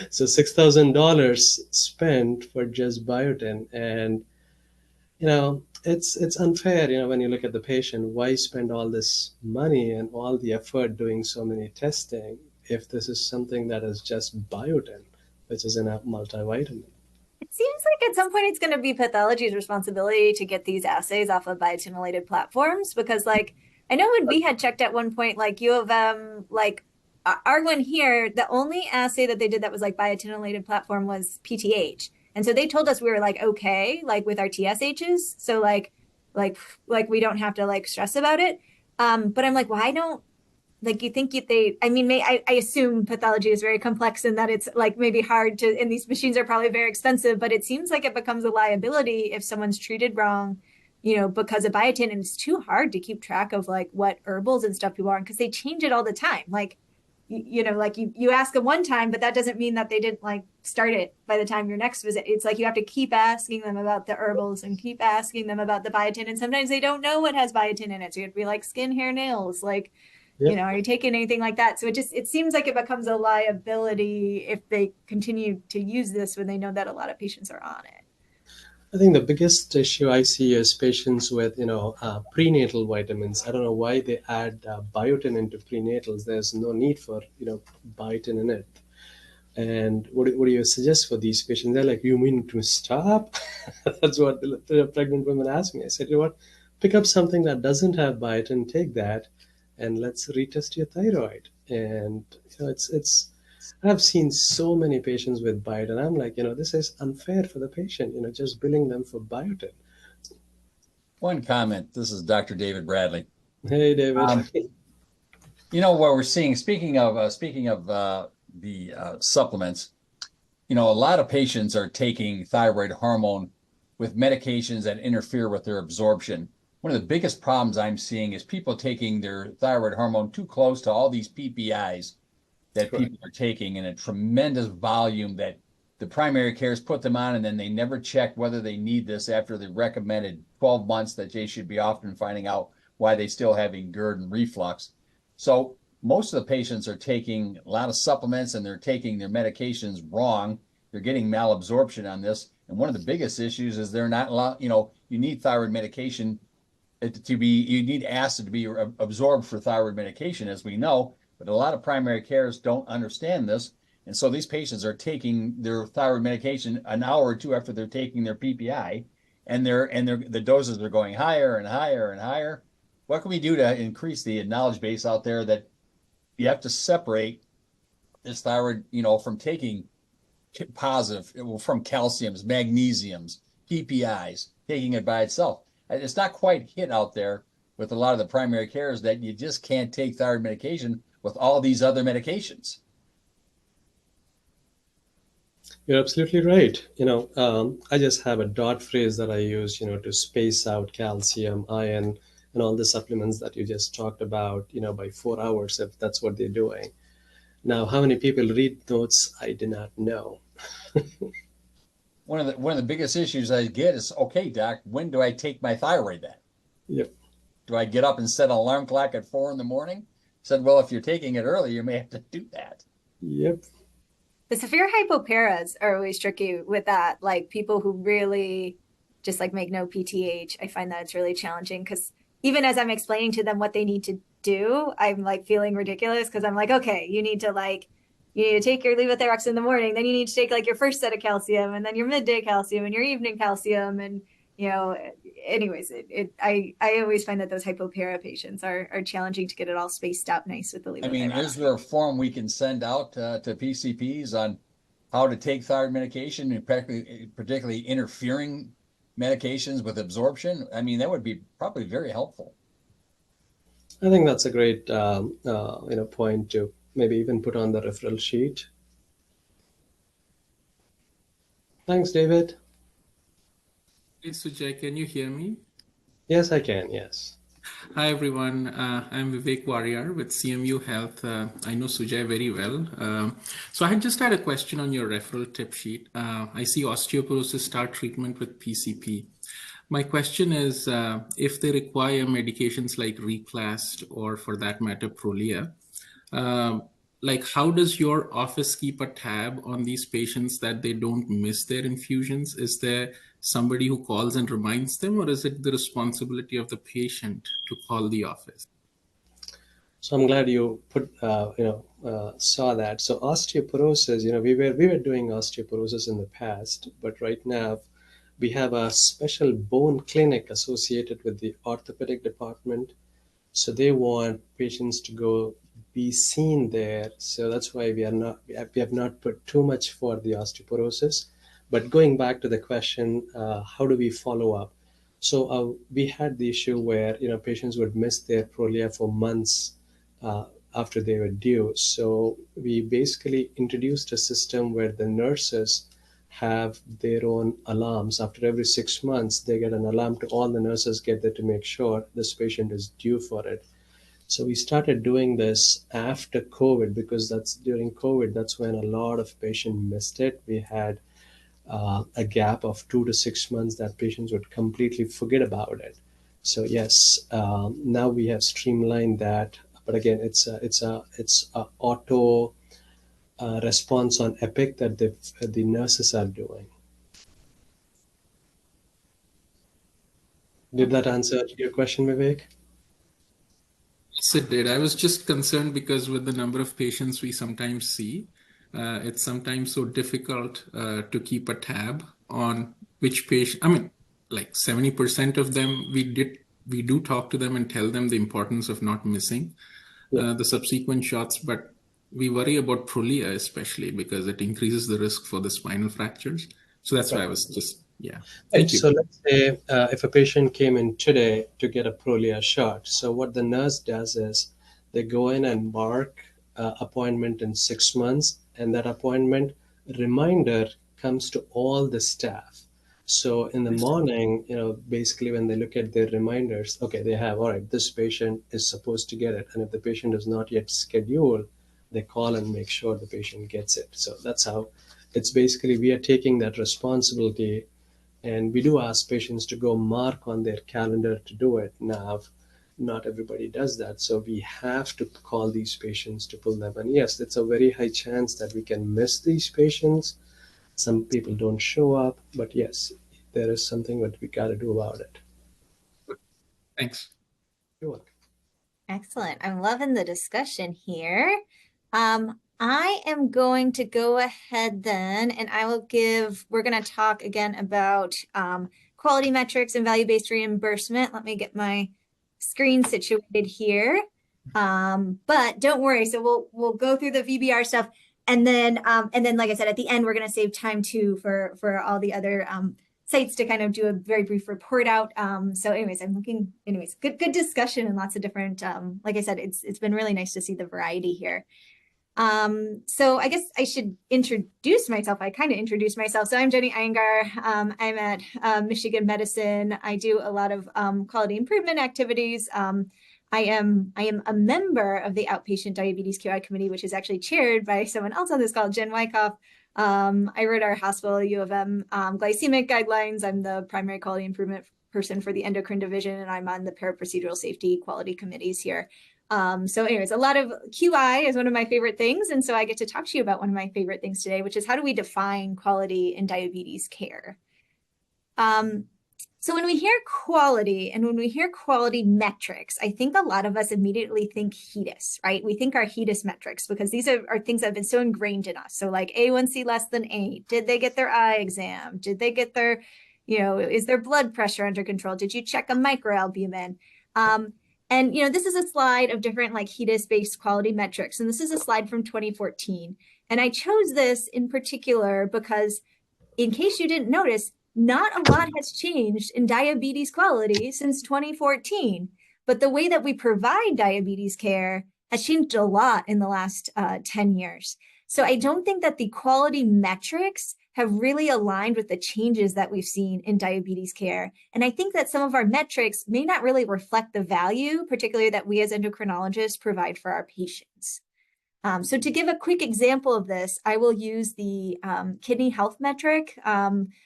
So $6,000 spent for just biotin. And, it's unfair, when you look at the patient, why spend all this money and all the effort doing so many testing if this is something that is just biotin, which is in a multivitamin. It seems like at some point it's going to be pathology's responsibility to get these assays off of biotin-related platforms, because like I know when we had checked at one point, like U of M, like our one here, the only assay that they did that was like biotin-related platform was PTH. And so they told us we were like, okay, like with our TSHs. So like we don't have to like stress about it. But I'm like, why don't, like, you think I mean, I assume pathology is very complex and that it's like maybe hard to, and these machines are probably very expensive, but it seems like it becomes a liability if someone's treated wrong, because of biotin, and it's too hard to keep track of like what herbals and stuff people are on because they change it all the time. Like, like you ask them one time, but that doesn't mean that they didn't like start it by the time your next visit. It's like you have to keep asking them about the herbals and keep asking them about the biotin. And sometimes they don't know what has biotin in it. So you have to be like skin, hair, nails, like, Yep. are you taking anything like that? So it seems like it becomes a liability if they continue to use this when they know that a lot of patients are on it. I think the biggest issue I see is patients with, prenatal vitamins. I don't know why they add biotin into prenatals. There's no need for, biotin in it. And what do you suggest for these patients? They're like, you mean to stop? That's what the pregnant women ask me. I said, you know what? Pick up something that doesn't have biotin, take that, and let's retest your thyroid. And it's I've seen so many patients with biotin. I'm like, this is unfair for the patient, just billing them for biotin. One comment. This is Dr. David Bradley. Hey, David. What we're seeing, speaking of the supplements, a lot of patients are taking thyroid hormone with medications that interfere with their absorption. One of the biggest problems I'm seeing is people taking their thyroid hormone too close to all these PPIs that people are taking in a tremendous volume that the primary cares put them on, and then they never check whether they need this after the recommended 12 months that they should be often finding out why they still having GERD and reflux. So most of the patients are taking a lot of supplements and they're taking their medications wrong. They're getting malabsorption on this. And one of the biggest issues is they're not allowed, you need thyroid medication you need acid to be absorbed for thyroid medication, as we know, but a lot of primary cares don't understand this. And so these patients are taking their thyroid medication an hour or two after they're taking their PPI, and the doses are going higher and higher and higher. What can we do to increase the knowledge base out there that you have to separate this thyroid, from taking positive, from calciums, magnesiums, PPIs, taking it by itself? It's not quite hit out there with a lot of the primary cares that you just can't take thyroid medication with all these other medications. You're absolutely right. I just have a dot phrase that I use, to space out calcium, iron, and all the supplements that you just talked about, by 4 hours, if that's what they're doing. Now, how many people read notes? I do not know. One of the biggest issues I get is, okay, doc, when do I take my thyroid then? Yep. Do I get up and set an alarm clock at 4 in the morning? I said, well, if you're taking it early, you may have to do that. Yep. The severe hypoparas are always tricky with that. Like people who really just like make no PTH, I find that it's really challenging because even as I'm explaining to them what they need to do, I'm like feeling ridiculous because I'm like, okay, you need to like you need to take your levothyroxine in the morning, then you need to take like your first set of calcium, and then your midday calcium and your evening calcium. And, you know, anyways, I always find that those hypopara patients are challenging to get it all spaced out nice with the levothyroxine. I mean, is there a form we can send out to PCPs on how to take thyroid medication, and particularly interfering medications with absorption? I mean, that would be probably very helpful. I think that's a great point to maybe even put on the referral sheet. Thanks, David. Hey, Sujay, can you hear me? Yes, I can. Yes. Hi, everyone. I'm Vivek Warrior with CMU Health. I know Sujay very well. So I just had a question on your referral tip sheet. I see osteoporosis start treatment with PCP. My question is, if they require medications like Reclast or for that matter, Prolia, like how does your office keep a tab on these patients that they don't miss their infusions? Is there somebody who calls and reminds them, or is it the responsibility of the patient to call the office? So I'm glad you saw that. So osteoporosis, we were doing osteoporosis in the past, but right now we have a special bone clinic associated with the orthopedic department. So they want patients to go be seen there. So that's why we have not put too much for the osteoporosis. But going back to the question, how do we follow up? So we had the issue where patients would miss their Prolia for months after they were due. So we basically introduced a system where the nurses have their own alarms. After every 6 months, they get an alarm to all the nurses get there to make sure this patient is due for it. So we started doing this after COVID, because during COVID, that's when a lot of patients missed it. We had a gap of 2 to 6 months that patients would completely forget about it. So yes, now we have streamlined that. But again, it's a auto response on Epic that the nurses are doing. Did that answer your question, Vivek? Yes, it did. I was just concerned because with the number of patients we sometimes see, it's sometimes so difficult to keep a tab on which patient. I mean, like 70% of them, we do talk to them and tell them the importance of not missing the subsequent shots, but we worry about Prolia especially because it increases the risk for the spinal fractures. So that's why I was just, Thank you. So let's say if a patient came in today to get a Prolia shot, so what the nurse does is they go in and mark appointment in 6 months, and that appointment reminder comes to all the staff. So in the morning, basically when they look at their reminders, okay, they have, all right, this patient is supposed to get it. And if the patient is not yet scheduled, they call and make sure the patient gets it. So that's how it's basically, we are taking that responsibility. And we do ask patients to go mark on their calendar to do it. Now, not everybody does that. So we have to call these patients to pull them. And yes, it's a very high chance that we can miss these patients. Some people don't show up, but yes, there is something that we got to do about it. Thanks. You're welcome. Excellent. I'm loving the discussion here. I am going to go ahead then, and we're going to talk again about quality metrics and value-based reimbursement. Let me get my screen situated here. But don't worry. So we'll go through the VBR stuff. And then, like I said, at the end, we're going to save time too for all the other sites to kind of do a very brief report out. So anyways, good discussion and lots of different, like I said, it's been really nice to see the variety here. So I guess I should introduce myself. I kind of introduced myself. So I'm Jenny Iyengar. I'm at Michigan Medicine. I do a lot of quality improvement activities. I am a member of the Outpatient Diabetes QI Committee, which is actually chaired by someone else on this call, Jen Wyckoff. I wrote our hospital U of M glycemic guidelines. I'm the primary quality improvement person for the endocrine division, and I'm on the paraprocedural safety quality committees here. So anyways, a lot of QI is one of my favorite things. And so I get to talk to you about one of my favorite things today, which is how do we define quality in diabetes care? So when we hear quality and when we hear quality metrics, I think a lot of us immediately think HEDIS, right? We think our HEDIS metrics because these are things that have been so ingrained in us. So like A1C less than 8, did they get their eye exam? Did they get their, is their blood pressure under control? Did you check a microalbumin? And, this is a slide of different like HEDIS-based quality metrics. And this is a slide from 2014. And I chose this in particular because in case you didn't notice, not a lot has changed in diabetes quality since 2014, but the way that we provide diabetes care has changed a lot in the last 10 years. So I don't think that the quality metrics have really aligned with the changes that we've seen in diabetes care. And I think that some of our metrics may not really reflect the value, particularly that we as endocrinologists provide for our patients. So to give a quick example of this, I will use the kidney health metric,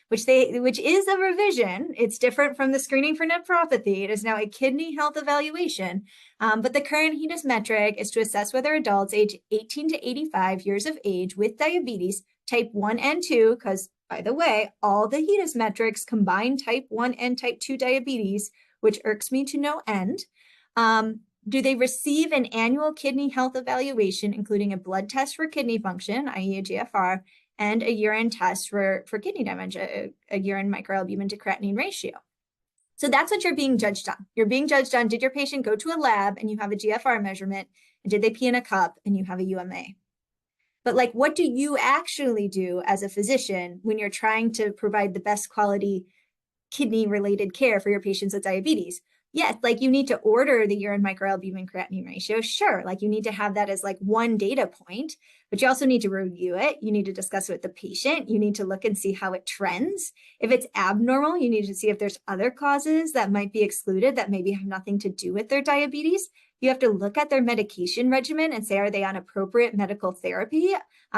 which is a revision. It's different from the screening for nephropathy. It is now a kidney health evaluation. But the current HEDIS metric is to assess whether adults age 18 to 85 years of age with diabetes, type 1 and 2, because by the way, all the HEDIS metrics combine type 1 and type 2 diabetes, which irks me to no end. Do they receive an annual kidney health evaluation, including a blood test for kidney function, i.e. a GFR, and a urine test for kidney damage, a urine microalbumin to creatinine ratio? So that's what you're being judged on. You're being judged on, did your patient go to a lab and you have a GFR measurement, and did they pee in a cup and you have a UMA? But like, what do you actually do as a physician when you're trying to provide the best quality kidney-related care for your patients with diabetes? Yes, like you need to order the urine microalbumin creatinine ratio. Sure, like you need to have that as like one data point, but you also need to review it. You need to discuss it with the patient. You need to look and see how it trends. If it's abnormal, you need to see if there's other causes that might be excluded that maybe have nothing to do with their diabetes. You have to look at their medication regimen and say, are they on appropriate medical therapy?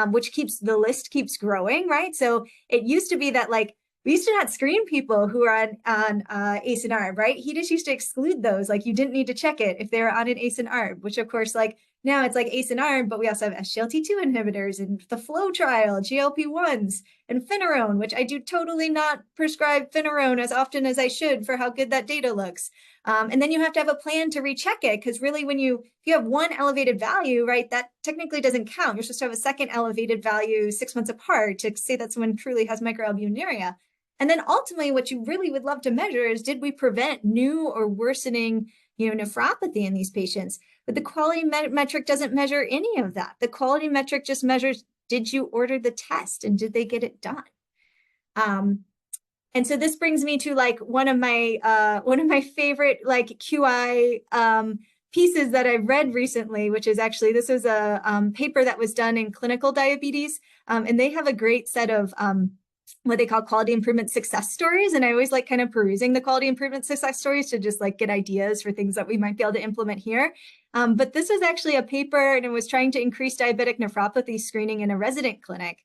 Which the list keeps growing, right? So it used to be that like, we used to not screen people who are on ACE and ARB, right? He just used to exclude those. Like you didn't need to check it if they were on an ACE and ARB, which of course, like now it's like ACE and ARB, but we also have SGLT2 inhibitors and the FLOW trial, GLP-1s, and Finerone, which I do totally not prescribe Finerone as often as I should for how good that data looks. And then you have to have a plan to recheck it, because really if you have one elevated value, right, that technically doesn't count. You're supposed to have a second elevated value 6 months apart to say that someone truly has microalbuminuria. And then ultimately, what you really would love to measure is, did we prevent new or worsening, nephropathy in these patients? But the quality metric doesn't measure any of that. The quality metric just measures, did you order the test and did they get it done? And so this brings me to like one of my favorite like QI pieces that I've read recently, which is actually, this was a paper that was done in clinical diabetes, and they have a great set of what they call quality improvement success stories. And I always like kind of perusing the quality improvement success stories to just like get ideas for things that we might be able to implement here. But this was actually a paper, and it was trying to increase diabetic nephropathy screening in a resident clinic.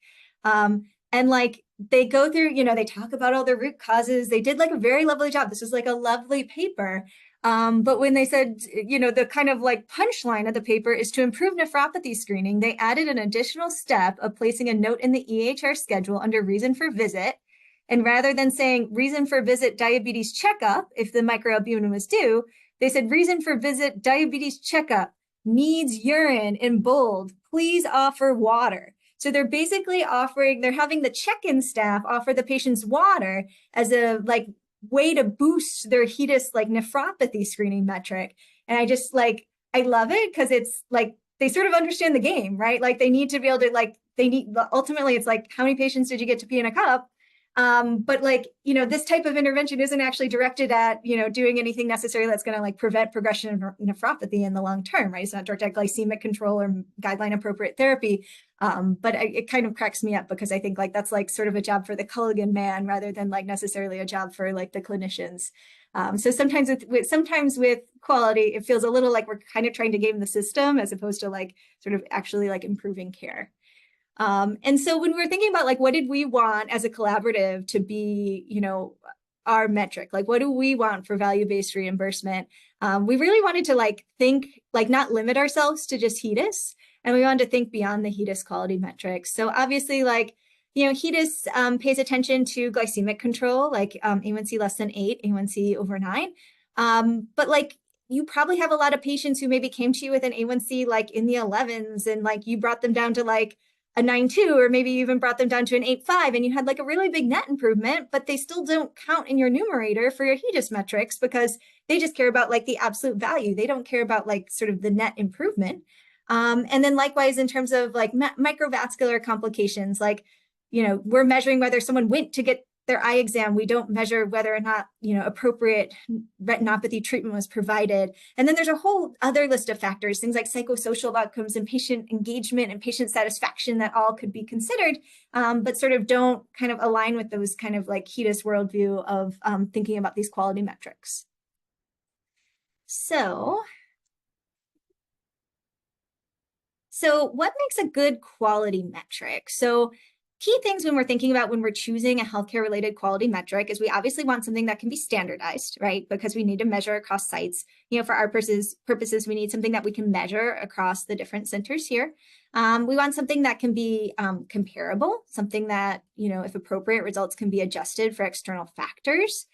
And like they go through, they talk about all the root causes. They did like a very lovely job. This was like a lovely paper. But when they said, the kind of like punchline of the paper is to improve nephropathy screening, they added an additional step of placing a note in the EHR schedule under reason for visit. And rather than saying reason for visit diabetes checkup, if the microalbumin was due, they said reason for visit diabetes checkup, needs urine in bold, please offer water. So they're basically they're having the check-in staff offer the patients water as a like way to boost their HEDIS like nephropathy screening metric. And I just like, I love it because it's like, they sort of understand the game, right? Like they need to be able to ultimately it's like, how many patients did you get to pee in a cup? But like, this type of intervention isn't actually directed at, doing anything necessary that's going to like prevent progression of nephropathy in the long term, right? It's not directed at glycemic control or guideline appropriate therapy. But it kind of cracks me up because I think like that's like sort of a job for the Culligan man rather than like necessarily a job for like the clinicians. So sometimes with quality, it feels a little like we're kind of trying to game the system as opposed to like sort of actually like improving care. And so when we're thinking about like, what did we want as a collaborative to be, our metric, like what do we want for value-based reimbursement? We really wanted to like think, like not limit ourselves to just HEDIS, and we wanted to think beyond the HEDIS quality metrics. So obviously like, HEDIS pays attention to glycemic control, like A1C less than 8, A1C over 9. But like, you probably have a lot of patients who maybe came to you with an A1C like in the 11s, and like you brought them down to like a 9.2, or maybe you even brought them down to an 8.5, and you had like a really big net improvement, but they still don't count in your numerator for your HEDIS metrics because they just care about like the absolute value. They don't care about like sort of the net improvement. And then likewise, in terms of like microvascular complications, like, we're measuring whether someone went to get their eye exam. We don't measure whether or not, appropriate retinopathy treatment was provided. And then there's a whole other list of factors, things like psychosocial outcomes and patient engagement and patient satisfaction that all could be considered, but sort of don't kind of align with those kind of like HEDIS worldview of thinking about these quality metrics. So what makes a good quality metric? So key things when we're thinking about when we're choosing a healthcare related quality metric is we obviously want something that can be standardized, right? Because we need to measure across sites. For our purposes, we need something that we can measure across the different centers here. We want something that can be comparable, something that, if appropriate, results can be adjusted for external factors.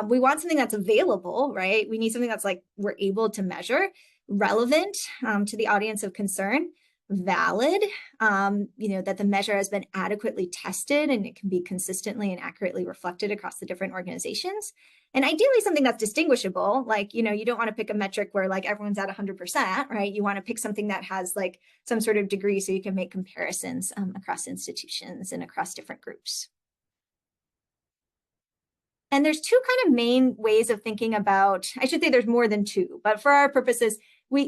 We want something that's available, right? We need something that's like we're able to measure, relevant to the audience of concern, valid, that the measure has been adequately tested and it can be consistently and accurately reflected across the different organizations. And ideally something that's distinguishable, like, you don't want to pick a metric where like everyone's at 100%, right? You want to pick something that has like some sort of degree so you can make comparisons across institutions and across different groups. And there's two kind of main ways of thinking about, I should say there's more than two, but for our purposes,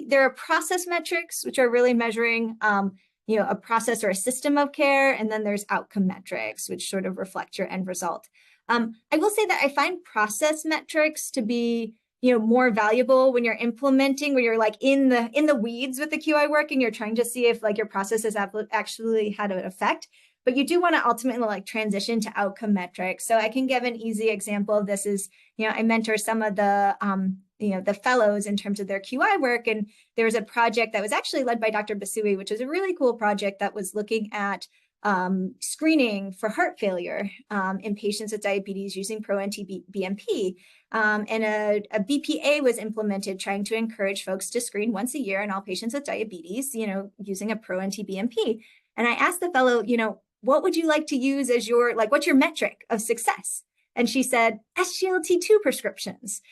there are process metrics, which are really measuring, a process or a system of care. And then there's outcome metrics, which sort of reflect your end result. I will say that I find process metrics to be, more valuable when you're implementing, when you're like in the weeds with the QI work and you're trying to see if like your process has actually had an effect. But you do want to ultimately like transition to outcome metrics. So I can give an easy example of this is, I mentor some of the, the fellows in terms of their QI work. And there was a project that was actually led by Dr. Basui, which was a really cool project that was looking at screening for heart failure in patients with diabetes using pro-NT-BMP. And a BPA was implemented trying to encourage folks to screen once a year in all patients with diabetes, using a pro-NT-BMP. And I asked the fellow, what would you like to use as your, like, what's your metric of success? And she said, SGLT2 prescriptions.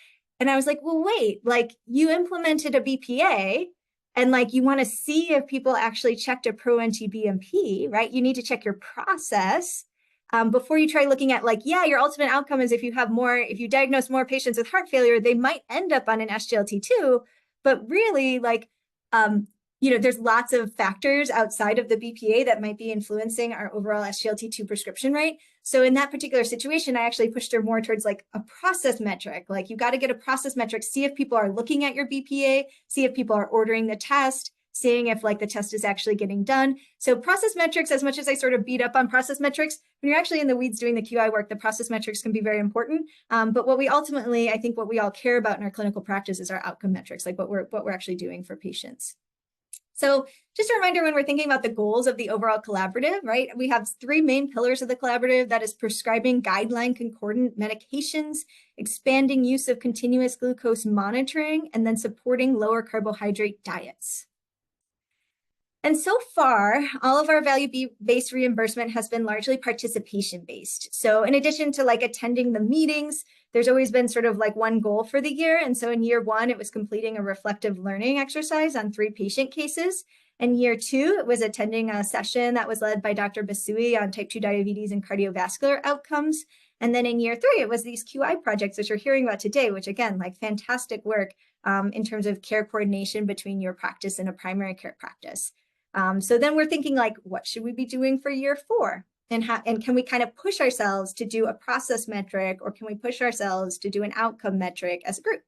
And I was like, well, wait, like you implemented a BPA and like you want to see if people actually checked a pro-NT-BMP, right? You need to check your process before you try looking at like, yeah, your ultimate outcome is if you diagnose more patients with heart failure, they might end up on an SGLT2, but really like, there's lots of factors outside of the BPA that might be influencing our overall SGLT2 prescription rate. So in that particular situation, I actually pushed her more towards like a process metric. Like you got to get a process metric, see if people are looking at your BPA, see if people are ordering the test, seeing if like the test is actually getting done. So process metrics, as much as I sort of beat up on process metrics, when you're actually in the weeds doing the QI work, the process metrics can be very important. But what we ultimately, I think what we all care about in our clinical practice is our outcome metrics, like what we're actually doing for patients. So just a reminder when we're thinking about the goals of the overall collaborative, right? We have three main pillars of the collaborative, that is prescribing guideline concordant medications, expanding use of continuous glucose monitoring, and then supporting lower carbohydrate diets. And so far, all of our value-based reimbursement has been largely participation-based. So in addition to like attending the meetings, there's always been sort of like one goal for the year. And so in year one, it was completing a reflective learning exercise on 3 patient cases. In year 2, it was attending a session that was led by Dr. Basui on type 2 diabetes and cardiovascular outcomes. And then in year 3, it was these QI projects, which you're hearing about today, which again, like fantastic work in terms of care coordination between your practice and a primary care practice. So then we're thinking like, what should we be doing for year 4? And can we kind of push ourselves to do a process metric, or can we push ourselves to do an outcome metric as a group?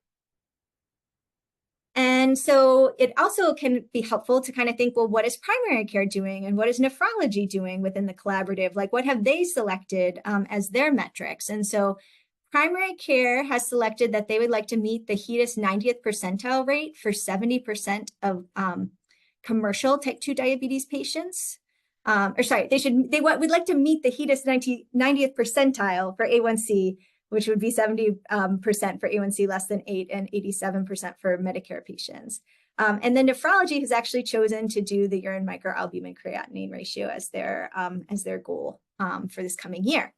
And so it also can be helpful to kind of think, well, what is primary care doing and what is nephrology doing within the collaborative? Like what have they selected as their metrics? And so primary care has selected that they would like to meet the HEDIS 90th percentile rate for 70% of commercial type 2 diabetes patients. would like to meet the HEDIS 90th percentile for A1C, which would be 70% for A1C less than 8 and 87% for Medicare patients. And then nephrology has actually chosen to do the urine microalbumin creatinine ratio as their goal for this coming year.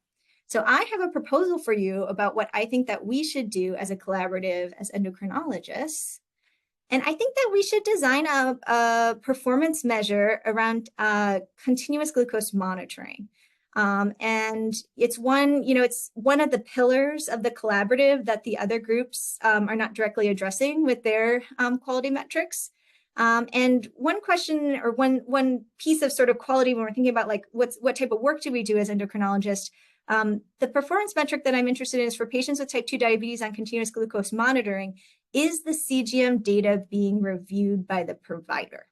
So I have a proposal for you about what I think that we should do as a collaborative as endocrinologists. And I think that we should design a performance measure around continuous glucose monitoring. And it's one of the pillars of the collaborative that the other groups are not directly addressing with their quality metrics. And one question or one piece of sort of quality when we're thinking about like what type of work do we do as endocrinologists, the performance metric that I'm interested in is for patients with type 2 diabetes on continuous glucose monitoring. Is the CGM data being reviewed by the provider?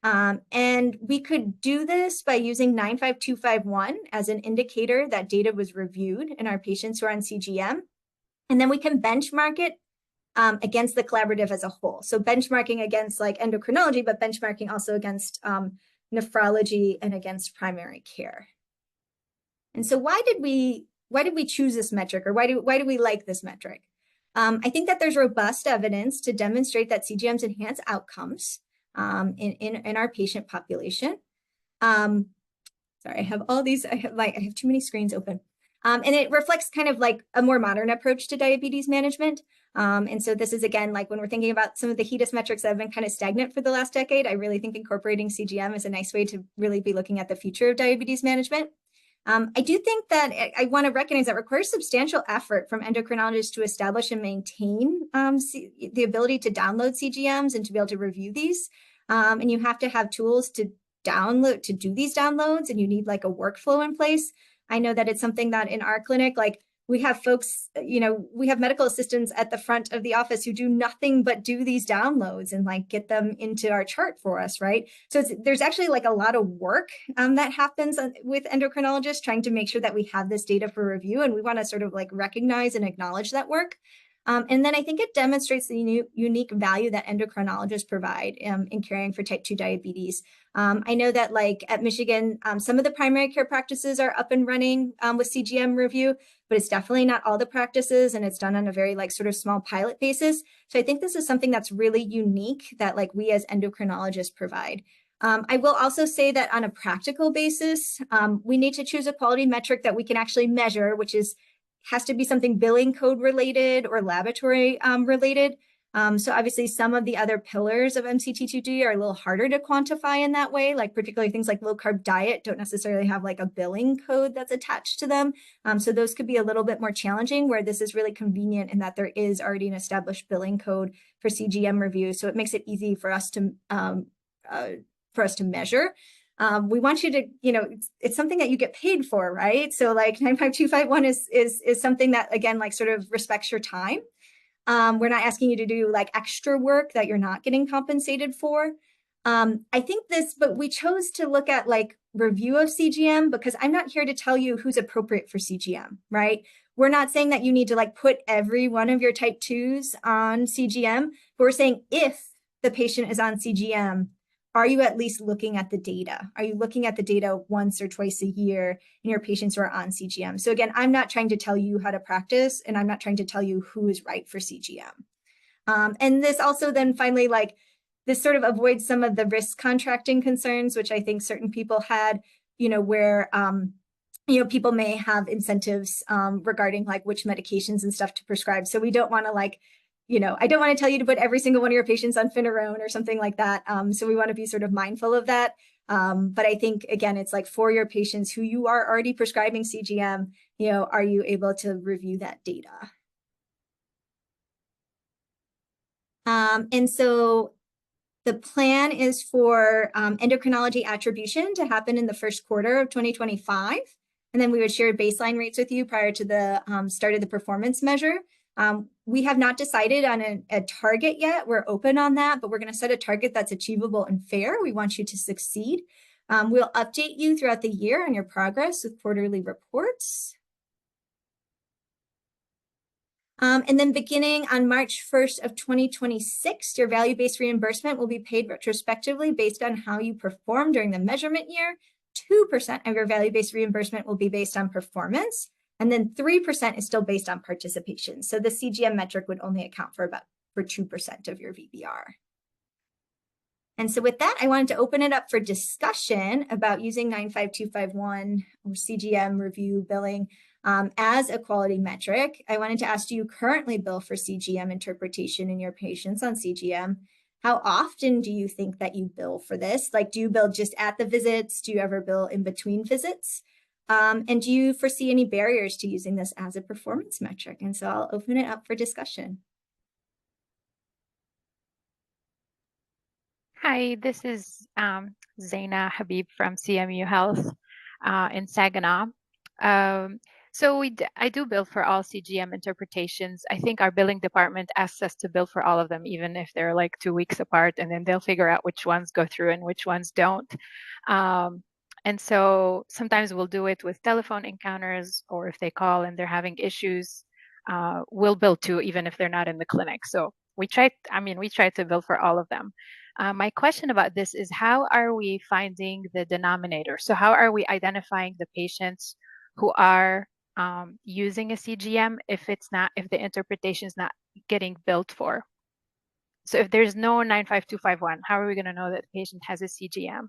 And we could do this by using 95251 as an indicator that data was reviewed in our patients who are on CGM. And then we can benchmark it against the collaborative as a whole. So benchmarking against like endocrinology, but benchmarking also against nephrology and against primary care. And so why did we choose this metric, or why do we like this metric? I think that there's robust evidence to demonstrate that CGMs enhance outcomes in our patient population. Sorry, I have all these. I have too many screens open, and it reflects kind of like a more modern approach to diabetes management. And so this is again like when we're thinking about some of the HEDIS metrics that have been kind of stagnant for the last decade. I really think incorporating CGM is a nice way to really be looking at the future of diabetes management. I do think that I want to recognize that requires substantial effort from endocrinologists to establish and maintain the ability to download CGMs and to be able to review these. And you have to have tools to do these downloads, and you need like a workflow in place. I know that it's something that in our clinic, like we have folks, we have medical assistants at the front of the office who do nothing but do these downloads and like get them into our chart for us, right? So there's actually like a lot of work that happens with endocrinologists trying to make sure that we have this data for review, and we want to sort of like recognize and acknowledge that work. And then I think it demonstrates the unique value that endocrinologists provide in caring for type 2 diabetes. I know that like at Michigan, some of the primary care practices are up and running with CGM review, but it's definitely not all the practices, and it's done on a very like sort of small pilot basis. So I think this is something that's really unique that like we as endocrinologists provide. I will also say that on a practical basis, we need to choose a quality metric that we can actually measure, which has to be something billing code related or laboratory related. So obviously some of the other pillars of MCT2D are a little harder to quantify in that way, like particularly things like low carb diet don't necessarily have like a billing code that's attached to them. So those could be a little bit more challenging, where this is really convenient in that there is already an established billing code for CGM review. So it makes it easy for us to measure. We want you to, it's something that you get paid for, right? So like 95251 is something that, again, like sort of respects your time. We're not asking you to do like extra work that you're not getting compensated for. I think but we chose to look at like review of CGM because I'm not here to tell you who's appropriate for CGM, right? We're not saying that you need to like put every one of your type 2s on CGM, but we're saying if the patient is on CGM, are you at least looking at the data? Are you looking at the data once or twice a year in your patients who are on CGM? So again, I'm not trying to tell you how to practice, and I'm not trying to tell you who is right for CGM. And this also then finally, like this sort of avoids some of the risk contracting concerns, which I think certain people had, where, people may have incentives regarding like which medications and stuff to prescribe. So we don't want to like, I don't want to tell you to put every single one of your patients on Finerone or something like that. So we want to be sort of mindful of that. But I think, again, it's like for your patients who you are already prescribing CGM, are you able to review that data? And so the plan is for endocrinology attribution to happen in the first quarter of 2025. And then we would share baseline rates with you prior to the start of the performance measure. We have not decided on a target yet. We're open on that, but we're going to set a target that's achievable and fair. We want you to succeed. We'll update you throughout the year on your progress with quarterly reports. And then beginning on March 1st of 2026, your value-based reimbursement will be paid retrospectively based on how you perform during the measurement year. 2% of your value-based reimbursement will be based on performance, and then 3% is still based on participation. So the CGM metric would only account for 2% of your VBR. And so with that, I wanted to open it up for discussion about using 95251 or CGM review billing as a quality metric. I wanted to ask, do you currently bill for CGM interpretation in your patients on CGM? How often do you think that you bill for this? Like, do you bill just at the visits? Do you ever bill in between visits? And do you foresee any barriers to using this as a performance metric? And so I'll open it up for discussion. Hi, this is Zaina Habib from CMU Health in Saginaw. So I do bill for all CGM interpretations. I think our billing department asks us to bill for all of them, even if they're like 2 weeks apart, and then they'll figure out which ones go through and which ones don't. And so sometimes we'll do it with telephone encounters, or if they call and they're having issues, we'll bill too, even if they're not in the clinic. So we try to bill for all of them. My question about this is, how are we finding the denominator? So how are we identifying the patients who are using a CGM if the interpretation is not getting billed for? So if there's no 95251, how are we going to know that the patient has a CGM?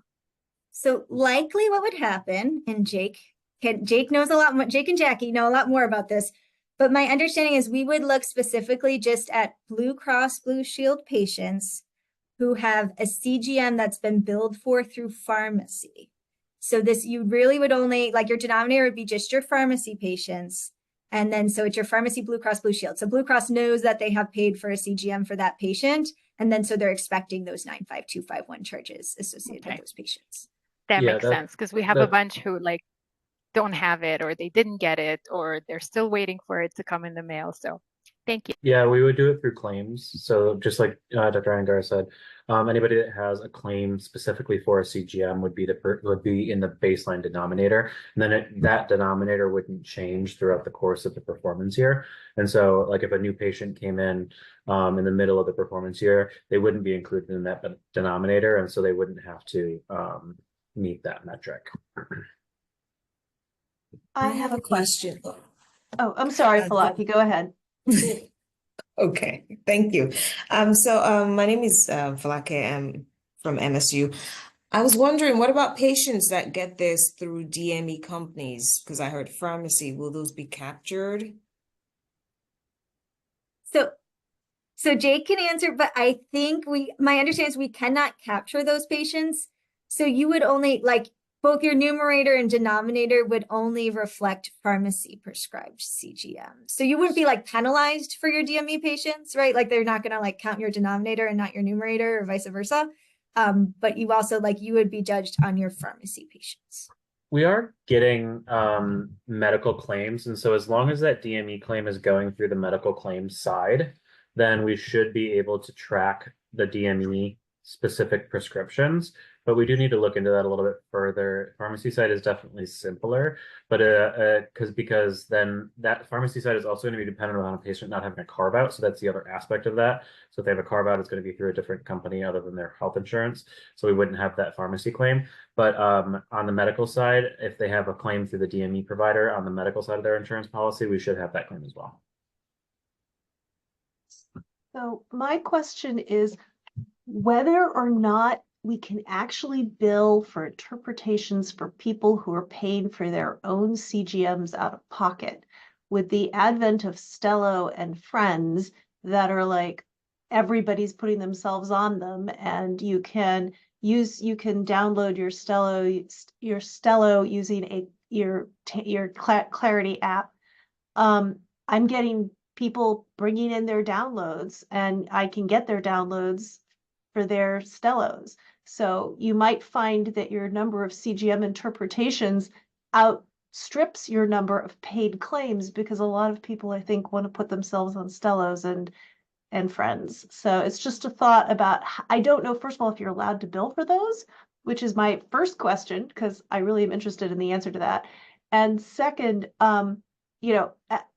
So likely what would happen, and Jake knows a lot more, Jake and Jackie know a lot more about this, but my understanding is we would look specifically just at Blue Cross Blue Shield patients who have a CGM that's been billed for through pharmacy. So this, you really would only, like, your denominator would be just your pharmacy patients. And then, so it's your pharmacy, Blue Cross Blue Shield. So Blue Cross knows that they have paid for a CGM for that patient. And then, so they're expecting those 95251 charges associated with those patients. That makes sense, because we have a bunch who like don't have it, or they didn't get it, or they're still waiting for it to come in the mail. So thank you. Yeah, we would do it through claims. So just like Dr. Angar said, anybody that has a claim specifically for a CGM would be in the baseline denominator, and then that denominator wouldn't change throughout the course of the performance year. And so, like, if a new patient came in the middle of the performance year, they wouldn't be included in that denominator, and so they wouldn't have to meet that metric. I have a question. Oh, I'm sorry, Falaki, go ahead. Okay, thank you. My name is Falake. I'm from MSU. I was wondering, what about patients that get this through DME companies? Because I heard pharmacy, will those be captured? So Jake can answer, but I think my understanding is we cannot capture those patients. So you would only, like, both your numerator and denominator would only reflect pharmacy prescribed CGM. So you wouldn't be like penalized for your DME patients, right? Like, they're not going to like count your denominator and not your numerator, or vice versa. But you also, like, you would be judged on your pharmacy patients. We are getting medical claims, and so as long as that DME claim is going through the medical claims side, then we should be able to track the DME specific prescriptions. But we do need to look into that a little bit further. Pharmacy side is definitely simpler, but because then that pharmacy side is also going to be dependent on a patient not having a carve out. So that's the other aspect of that. So if they have a carve out, it's going to be through a different company other than their health insurance. So we wouldn't have that pharmacy claim. But on the medical side, if they have a claim through the DME provider on the medical side of their insurance policy, we should have that claim as well. So my question is whether or not we can actually bill for interpretations for people who are paying for their own CGMs out of pocket. With the advent of Stello and friends that are like, everybody's putting themselves on them, and you can download your Stello using your Clarity app. I'm getting people bringing in their downloads, and I can get their downloads for their Stellos. So you might find that your number of CGM interpretations outstrips your number of paid claims, because a lot of people, I think, want to put themselves on Stellos and friends. So it's just a thought about, I don't know, first of all, if you're allowed to bill for those, which is my first question, because I really am interested in the answer to that. And second,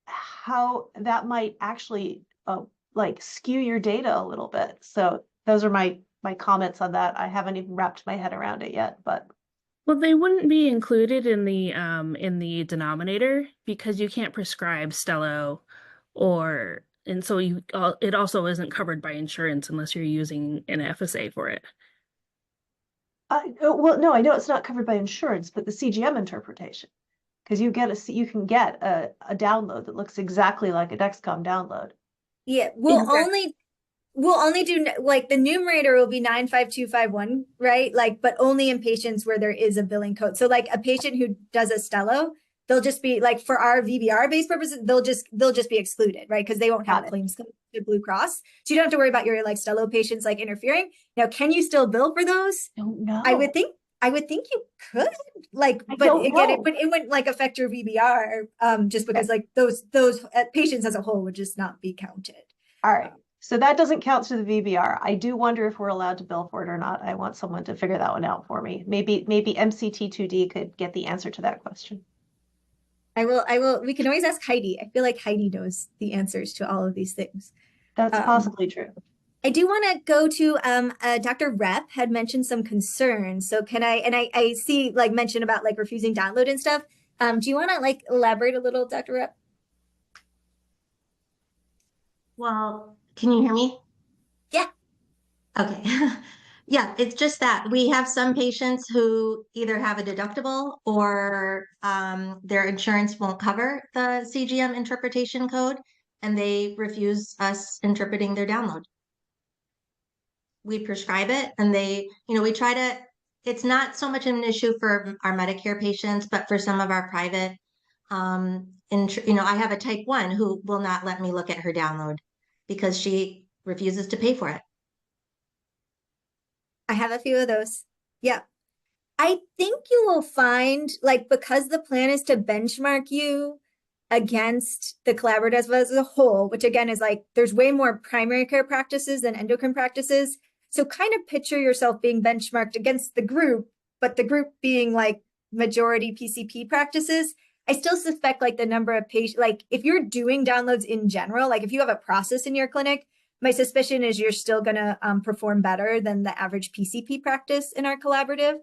how that might actually like skew your data a little bit. So those are my comments on that. I haven't even wrapped my head around it yet, but Well, they wouldn't be included in the denominator because you can't prescribe Stello and so it also isn't covered by insurance unless you're using an FSA for it. well, no, I know it's not covered by insurance, but the CGM interpretation, because you can get a download that looks exactly like a Dexcom download. Yeah, we'll only do like the numerator will be 95251, right? Like, but only in patients where there is a billing code. So like a patient who does a Stello, they'll just be like, for our VBR based purposes, they'll just be excluded, right? Because they won't have claims to Blue Cross. So you don't have to worry about your like Stello patients like interfering. Now, can you still bill for those? Don't know. I would think you could, like, but again, it wouldn't like affect your VBR, just because like those patients as a whole would just not be counted. All right. So that doesn't count to the VBR. I do wonder if we're allowed to bill for it or not. I want someone to figure that one out for me. Maybe MCT2D could get the answer to that question. I will. We can always ask Heidi. I feel like Heidi knows the answers to all of these things. That's possibly true. I do want to go to Dr. Rep had mentioned some concerns. So can I see like mention about like refusing download and stuff. Do you want to like elaborate a little, Dr. Rep? Well, can you hear me? Yeah. Okay. Yeah, it's just that we have some patients who either have a deductible or their insurance won't cover the CGM interpretation code, and they refuse us interpreting their download. We prescribe it, and we try to, it's not so much an issue for our Medicare patients, but for some of our private, I have a type 1 who will not let me look at her download because she refuses to pay for it. I have a few of those. Yeah. I think you will find, like, because the plan is to benchmark you against the collaborative as a whole, which again is like, there's way more primary care practices than endocrine practices. So kind of picture yourself being benchmarked against the group, but the group being like majority PCP practices. I still suspect like the number of patients, like if you're doing downloads in general, like if you have a process in your clinic, my suspicion is you're still going to perform better than the average PCP practice in our collaborative.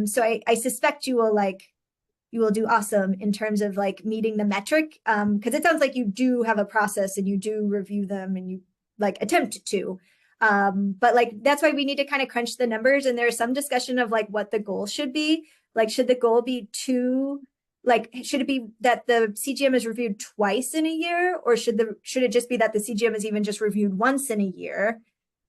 So I suspect you will do awesome in terms of like meeting the metric. Because it sounds like you do have a process and you do review them and you like attempt to. But like that's why we need to kind of crunch the numbers. And there's some discussion of like what the goal should be. Like, should the goal be should it be that the CGM is reviewed twice in a year, or should it just be that the CGM is even just reviewed once in a year?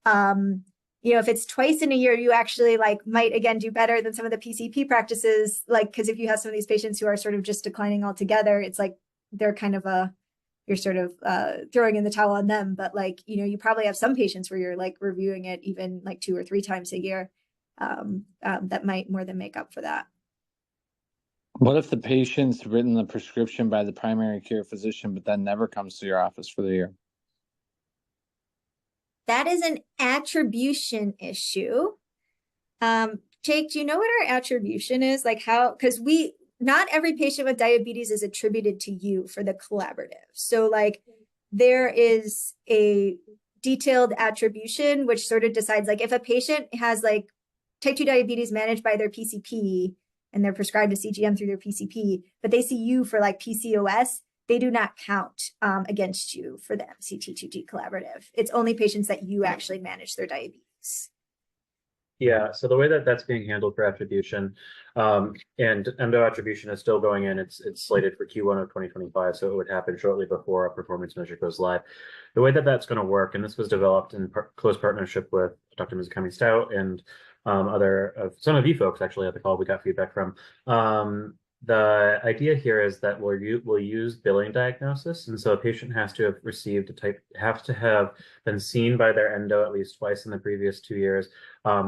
If it's twice in a year, you actually like might again do better than some of the PCP practices. Like, because if you have some of these patients who are sort of just declining altogether, it's like they're kind of you're sort of throwing in the towel on them. But like, you probably have some patients where you're like reviewing it even like 2 or 3 times a year. That might more than make up for that. What if the patient's written the prescription by the primary care physician, but then never comes to your office for the year? That is an attribution issue. Jake, do you know what our attribution is? Like how, because not every patient with diabetes is attributed to you for the collaborative. So like there is a detailed attribution, which sort of decides like if a patient has like type 2 diabetes managed by their PCP and they're prescribed a CGM through their PCP, but they see you for like PCOS, they do not count against you for the MCT2D collaborative. It's only patients that you actually manage their diabetes. Yeah, so the way that that's being handled for attribution, and endo attribution is still going in. It's slated for Q1 of 2025, so it would happen shortly before a performance measure goes live. The way that that's going to work, and this was developed in close partnership with Dr. Mizukami Stout and some of you folks actually at the call we got feedback from. The idea here is that we'll use billing diagnosis, and so a patient has to have been seen by their endo at least twice in the previous 2 years,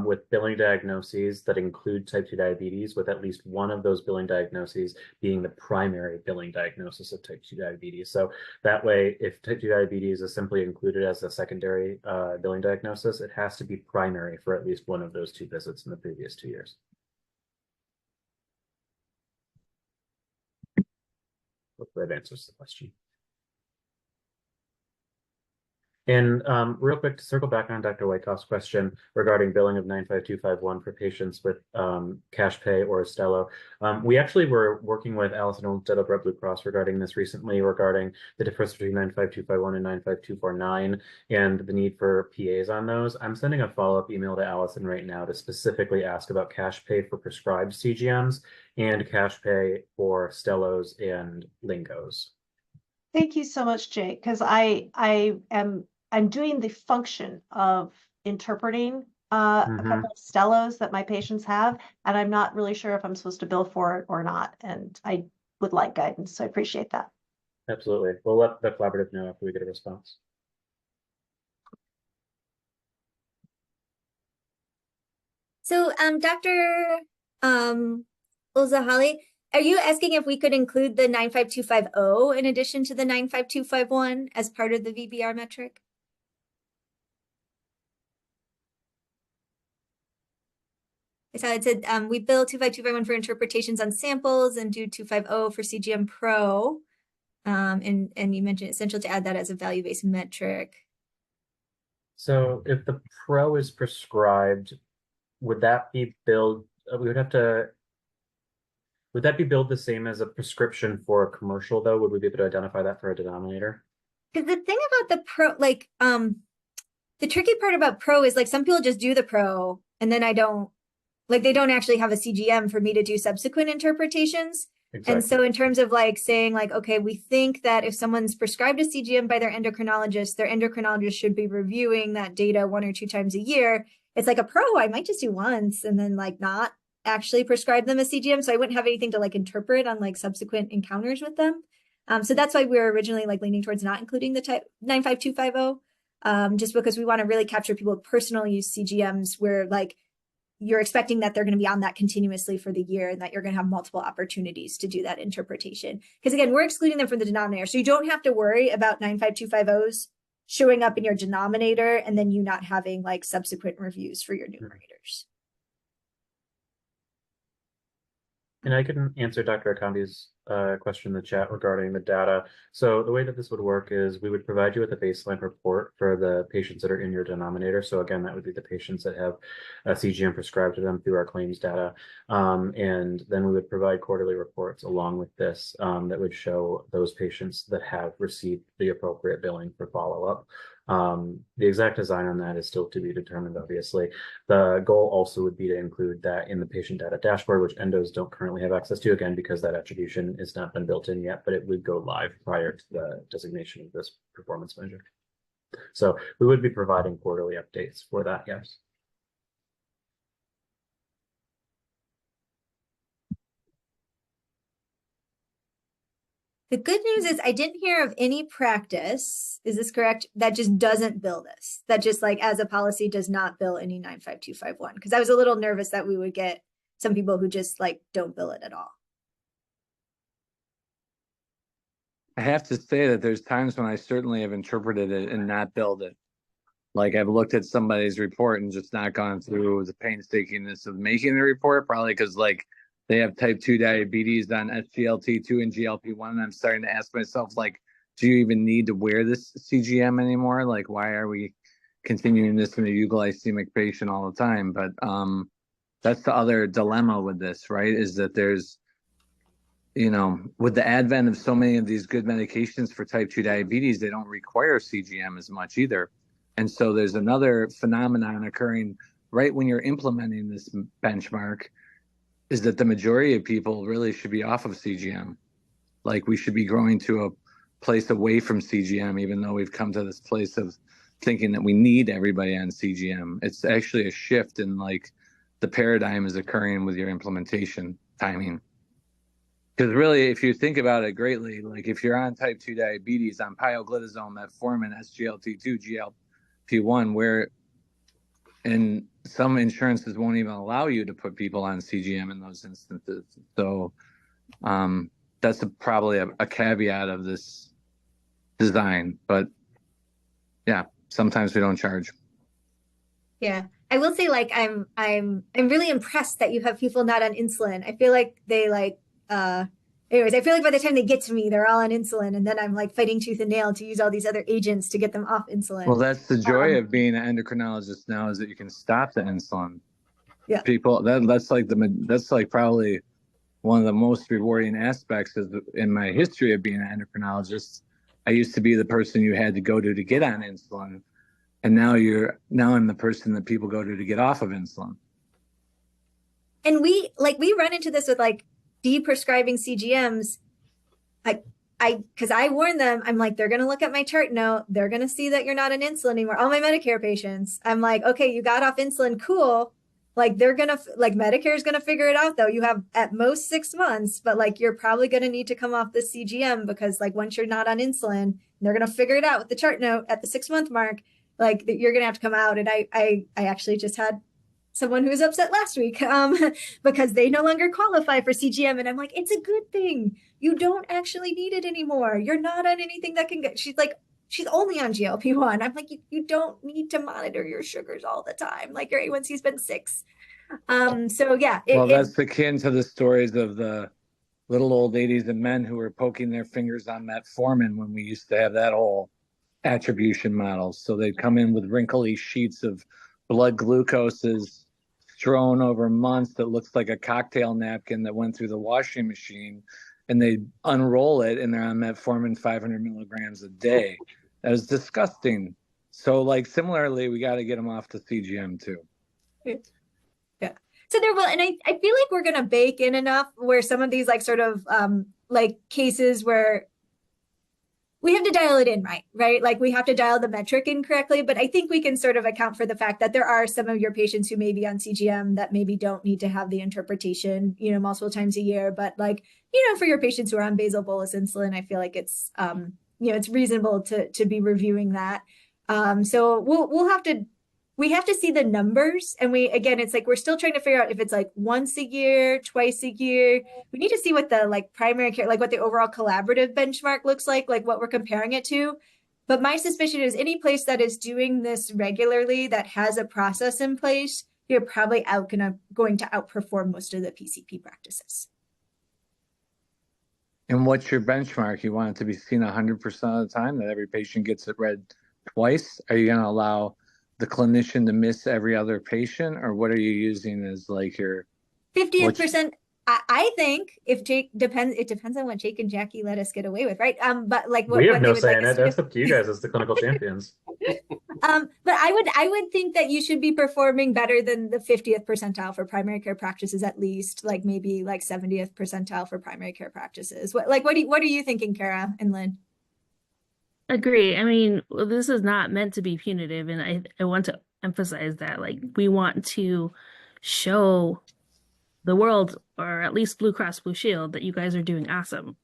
with billing diagnoses that include type 2 diabetes, with at least one of those billing diagnoses being the primary billing diagnosis of type 2 diabetes. So that way, if type 2 diabetes is simply included as a secondary billing diagnosis, it has to be primary for at least one of those 2 visits in the previous 2 years. Hopefully that answers the question. And real quick, to circle back on Dr. Wyckoff's question regarding billing of 95251 for patients with cash pay or Astello, we actually were working with Allison Olmsted of Red Blue Cross regarding this recently, regarding the difference between 95251 and 95249 and the need for PAs on those. I'm sending a follow-up email to Allison right now to specifically ask about cash pay for prescribed CGMs and cash pay for Stellos and Lingos. Thank you so much, Jake, because I'm doing the function of interpreting a couple of Stellos that my patients have, and I'm not really sure if I'm supposed to bill for it or not. And I would like guidance, so I appreciate that. Absolutely. We'll let the collaborative know after we get a response. So, Dr. Ulzahali, are you asking if we could include the 95250 in addition to the 95251 as part of the VBR metric? I saw it said we bill 25251 for interpretations on samples and do 250 for CGM Pro. And you mentioned essential to add that as a value-based metric. So if the Pro is prescribed, would that be billed? Would that be billed the same as a prescription for a commercial, though? Would we be able to identify that for a denominator? Because the thing about the Pro, like, the tricky part about Pro is like some people just do the Pro and then they don't actually have a CGM for me to do subsequent interpretations. Exactly. And so in terms of like saying like, okay, we think that if someone's prescribed a CGM by their endocrinologist should be reviewing that data 1 or 2 times a year. It's like a Pro, I might just do once and then like not actually prescribe them a CGM. So I wouldn't have anything to like interpret on like subsequent encounters with them. So that's why we were originally like leaning towards not including the type 95250, just because we want to really capture people with personal use CGMs where like you're expecting that they're going to be on that continuously for the year and that you're going to have multiple opportunities to do that interpretation. Because again, we're excluding them from the denominator. So you don't have to worry about 95250s showing up in your denominator and then you not having like subsequent reviews for your numerators. And I can answer Dr. Akambi's question in the chat regarding the data. So the way that this would work is we would provide you with a baseline report for the patients that are in your denominator. So again, that would be the patients that have a CGM prescribed to them through our claims data. And then we would provide quarterly reports along with this that would show those patients that have received the appropriate billing for follow-up. The exact design on that is still to be determined, obviously. The goal also would be to include that in the patient data dashboard, which endos don't currently have access to, again, because that attribution has not been built in yet, but it would go live prior to the designation of this performance measure. So we would be providing quarterly updates for that, yes. The good news is I didn't hear of any practice, is this correct, that just doesn't bill this, that just like as a policy does not bill any 95251. Because I was a little nervous that we would get some people who just like don't bill it at all. I have to say that there's times when I certainly have interpreted it and not billed it. Like I've looked at somebody's report and just not gone through the painstakingness of making the report, probably because like they have type 2 diabetes on SGLT2 and GLP-1. And I'm starting to ask myself, like, do you even need to wear this CGM anymore? Like, why are we continuing this in a euglycemic patient all the time? But that's the other dilemma with this, right? Is that there's, you know, with the advent of so many of these good medications for type 2 diabetes, they don't require CGM as much either. And so there's another phenomenon occurring right when you're implementing this benchmark, is that the majority of people really should be off of CGM. Like we should be growing to a place away from CGM, even though we've come to this place of thinking that we need everybody on CGM. It's actually a shift in like the paradigm is occurring with your implementation timing. Because really, if you think about it greatly, like if you're on type 2 diabetes, on pioglitazone, metformin, SGLT2, GLP-1, where and some insurances won't even allow you to put people on CGM in those instances. So that's probably a caveat of this design. But yeah, sometimes we don't charge. Yeah, I will say, like, I'm really impressed that you have people not on insulin. I feel like they like anyways, I feel like by the time they get to me, they're all on insulin, and then I'm like fighting tooth and nail to use all these other agents to get them off insulin. Well, that's the joy of being an endocrinologist now, is that you can stop the insulin. Yeah. People, that's like probably one of the most rewarding aspects of in my history of being an endocrinologist. I used to be the person you had to go to get on insulin, and now I'm the person that people go to get off of insulin. And we run into this with like de-prescribing CGMs. Because I warn them, I'm like, they're going to look at my chart note. They're going to see that you're not on insulin anymore. All my Medicare patients, I'm like, okay, you got off insulin. Cool. Like Medicare is going to figure it out though. You have at most 6 months, but like, you're probably going to need to come off the CGM because like once you're not on insulin, they're going to figure it out with the chart note at the 6-month mark, like that you're going to have to come out. And I actually just had someone who was upset last week because they no longer qualify for CGM. And I'm like, it's a good thing. You don't actually need it anymore. You're not on anything that can get, she's like, she's only on GLP-1. I'm like, you don't need to monitor your sugars all the time. Like your A1C's been 6. So yeah. That's akin to the stories of the little old ladies and men who were poking their fingers on metformin when we used to have that whole attribution model. So they'd come in with wrinkly sheets of blood glucoses strewn over months that looks like a cocktail napkin that went through the washing machine, and they unroll it and they're on metformin 500 milligrams a day. That was disgusting. So like similarly, we got to get them off the CGM too. Yeah. So there will, and I feel like we're going to bake in enough where some of these like sort of like cases where we have to dial it in right? Like we have to dial the metric in correctly, but I think we can sort of account for the fact that there are some of your patients who may be on CGM that maybe don't need to have the interpretation, multiple times a year. But like, for your patients who are on basal bolus insulin, I feel like it's, it's reasonable to be reviewing that. So we have to see the numbers. And it's like, we're still trying to figure out if it's like once a year, twice a year. We need to see what the like primary care, like what the overall collaborative benchmark looks like what we're comparing it to. But my suspicion is any place that is doing this regularly, that has a process in place, you're probably going to outperform most of the PCP practices. And what's your benchmark? You want it to be seen 100% of the time, that every patient gets it read twice? Are you going to allow the clinician to miss every other patient, or what are you using as like your 50%? I think it depends on what Jake and Jackie let us get away with, right? But like we have no say in it. That's up to you guys as the clinical champions. But I would think that you should be performing better than the 50th percentile for primary care practices, at least, like maybe like 70th percentile for primary care practices. What are you thinking, Kara and Lynn? Agree. I mean, this is not meant to be punitive, and I want to emphasize that. Like, we want to show the world, or at least Blue Cross Blue Shield, that you guys are doing awesome,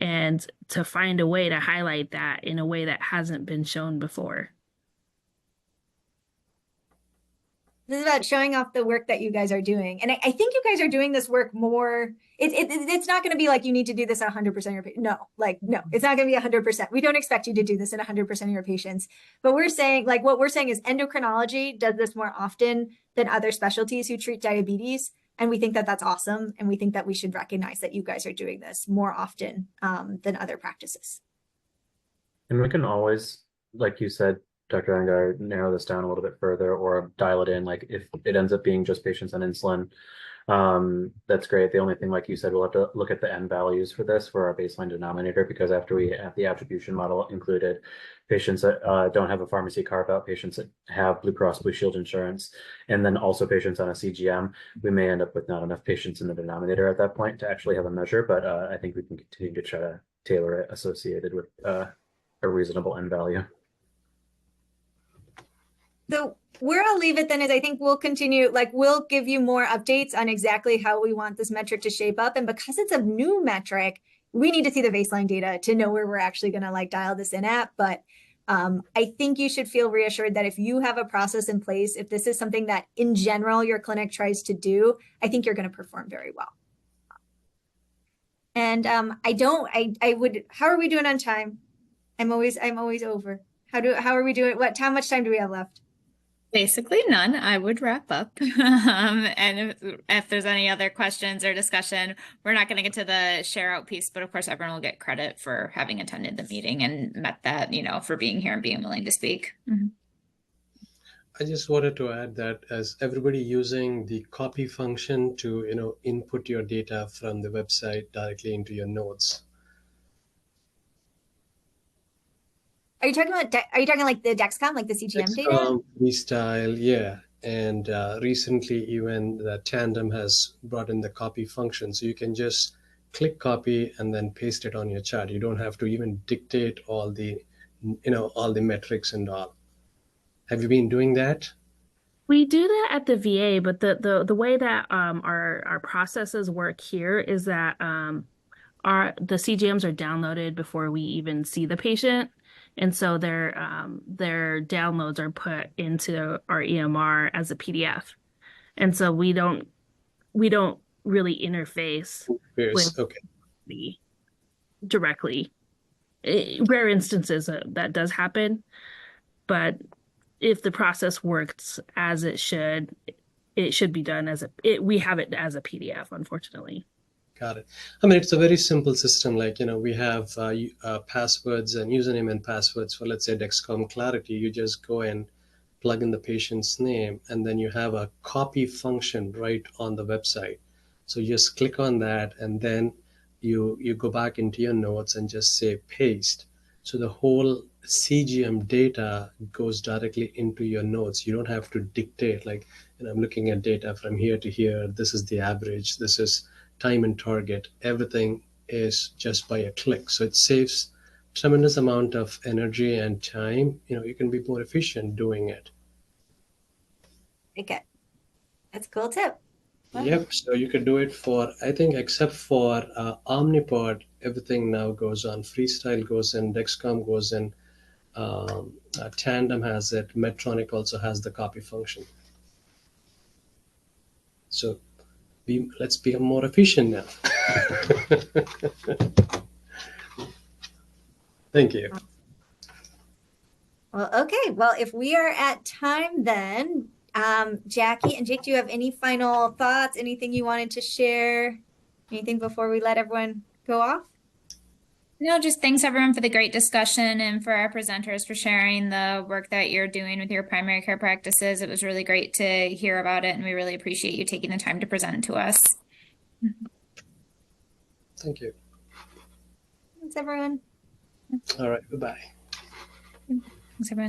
and to find a way to highlight that in a way that hasn't been shown before. This is about showing off the work that you guys are doing. And I think you guys are doing this work more. It's not going to be like you need to do this 100% of your patients. No, it's not going to be 100%. We don't expect you to do this in 100% of your patients. But we're saying, like, what we're saying is endocrinology does this more often than other specialties who treat diabetes. And we think that that's awesome. And we think that we should recognize that you guys are doing this more often than other practices. And we can always, like you said, Dr. Angar, narrow this down a little bit further or dial it in. Like if it ends up being just patients on insulin, that's great. The only thing, like you said, we'll have to look at the N values for this for our baseline denominator, because after we have the attribution model included patients that don't have a pharmacy carve out, patients that have Blue Cross Blue Shield insurance, and then also patients on a CGM, we may end up with not enough patients in the denominator at that point to actually have a measure. But I think we can continue to try to tailor it associated with a reasonable N value. So where I'll leave it then is I think we'll continue, like we'll give you more updates on exactly how we want this metric to shape up. And because it's a new metric, we need to see the baseline data to know where we're actually going to like dial this in at. But I think you should feel reassured that if you have a process in place, if this is something that in general your clinic tries to do, I think you're going to perform very well. And how are we doing on time? I'm always over. How are we doing? How much time do we have left? Basically none. I would wrap up. And if there's any other questions or discussion, we're not going to get to the share out piece, but of course everyone will get credit for having attended the meeting and met that, for being here and being willing to speak. I just wanted to add that as everybody using the copy function to, input your data from the website directly into your notes. Are you talking like the Dexcom, like the CGM data? Freestyle, yeah. And recently, even the Tandem has brought in the copy function. So you can just click copy and then paste it on your chart. You don't have to even dictate all the metrics and all. Have you been doing that? We do that at the VA, but the way that our processes work here is that the CGMs are downloaded before we even see the patient. And so their downloads are put into our EMR as a PDF. And so we don't really interface with the directly. Rare instances that does happen, but if the process works as it should be done we have it as a PDF, unfortunately. Got it. I mean, it's a very simple system. Like, we have passwords and username and passwords for, let's say, Dexcom Clarity. You just go and plug in the patient's name, and then you have a copy function right on the website. So you just click on that, and then you go back into your notes and just say paste. So the whole CGM data goes directly into your notes. You don't have to dictate, like, I'm looking at data from here to here. This is the average. This is time and target. Everything is just by a click. So it saves tremendous amount of energy and time. You can be more efficient doing it. Okay. That's a cool tip. Yep. So you could do it for, I think, except for Omnipod, everything now goes on. Freestyle goes in, Dexcom goes in, Tandem has it, Medtronic also has the copy function. So let's be more efficient now. Thank you. Well, okay. Well, if we are at time then, Jackie and Jake, do you have any final thoughts? Anything you wanted to share? Anything before we let everyone go off? No, just thanks everyone for the great discussion and for our presenters for sharing the work that you're doing with your primary care practices. It was really great to hear about it, and we really appreciate you taking the time to present it to us. Thank you. Thanks, everyone. All right. Bye-bye. Thanks, everyone.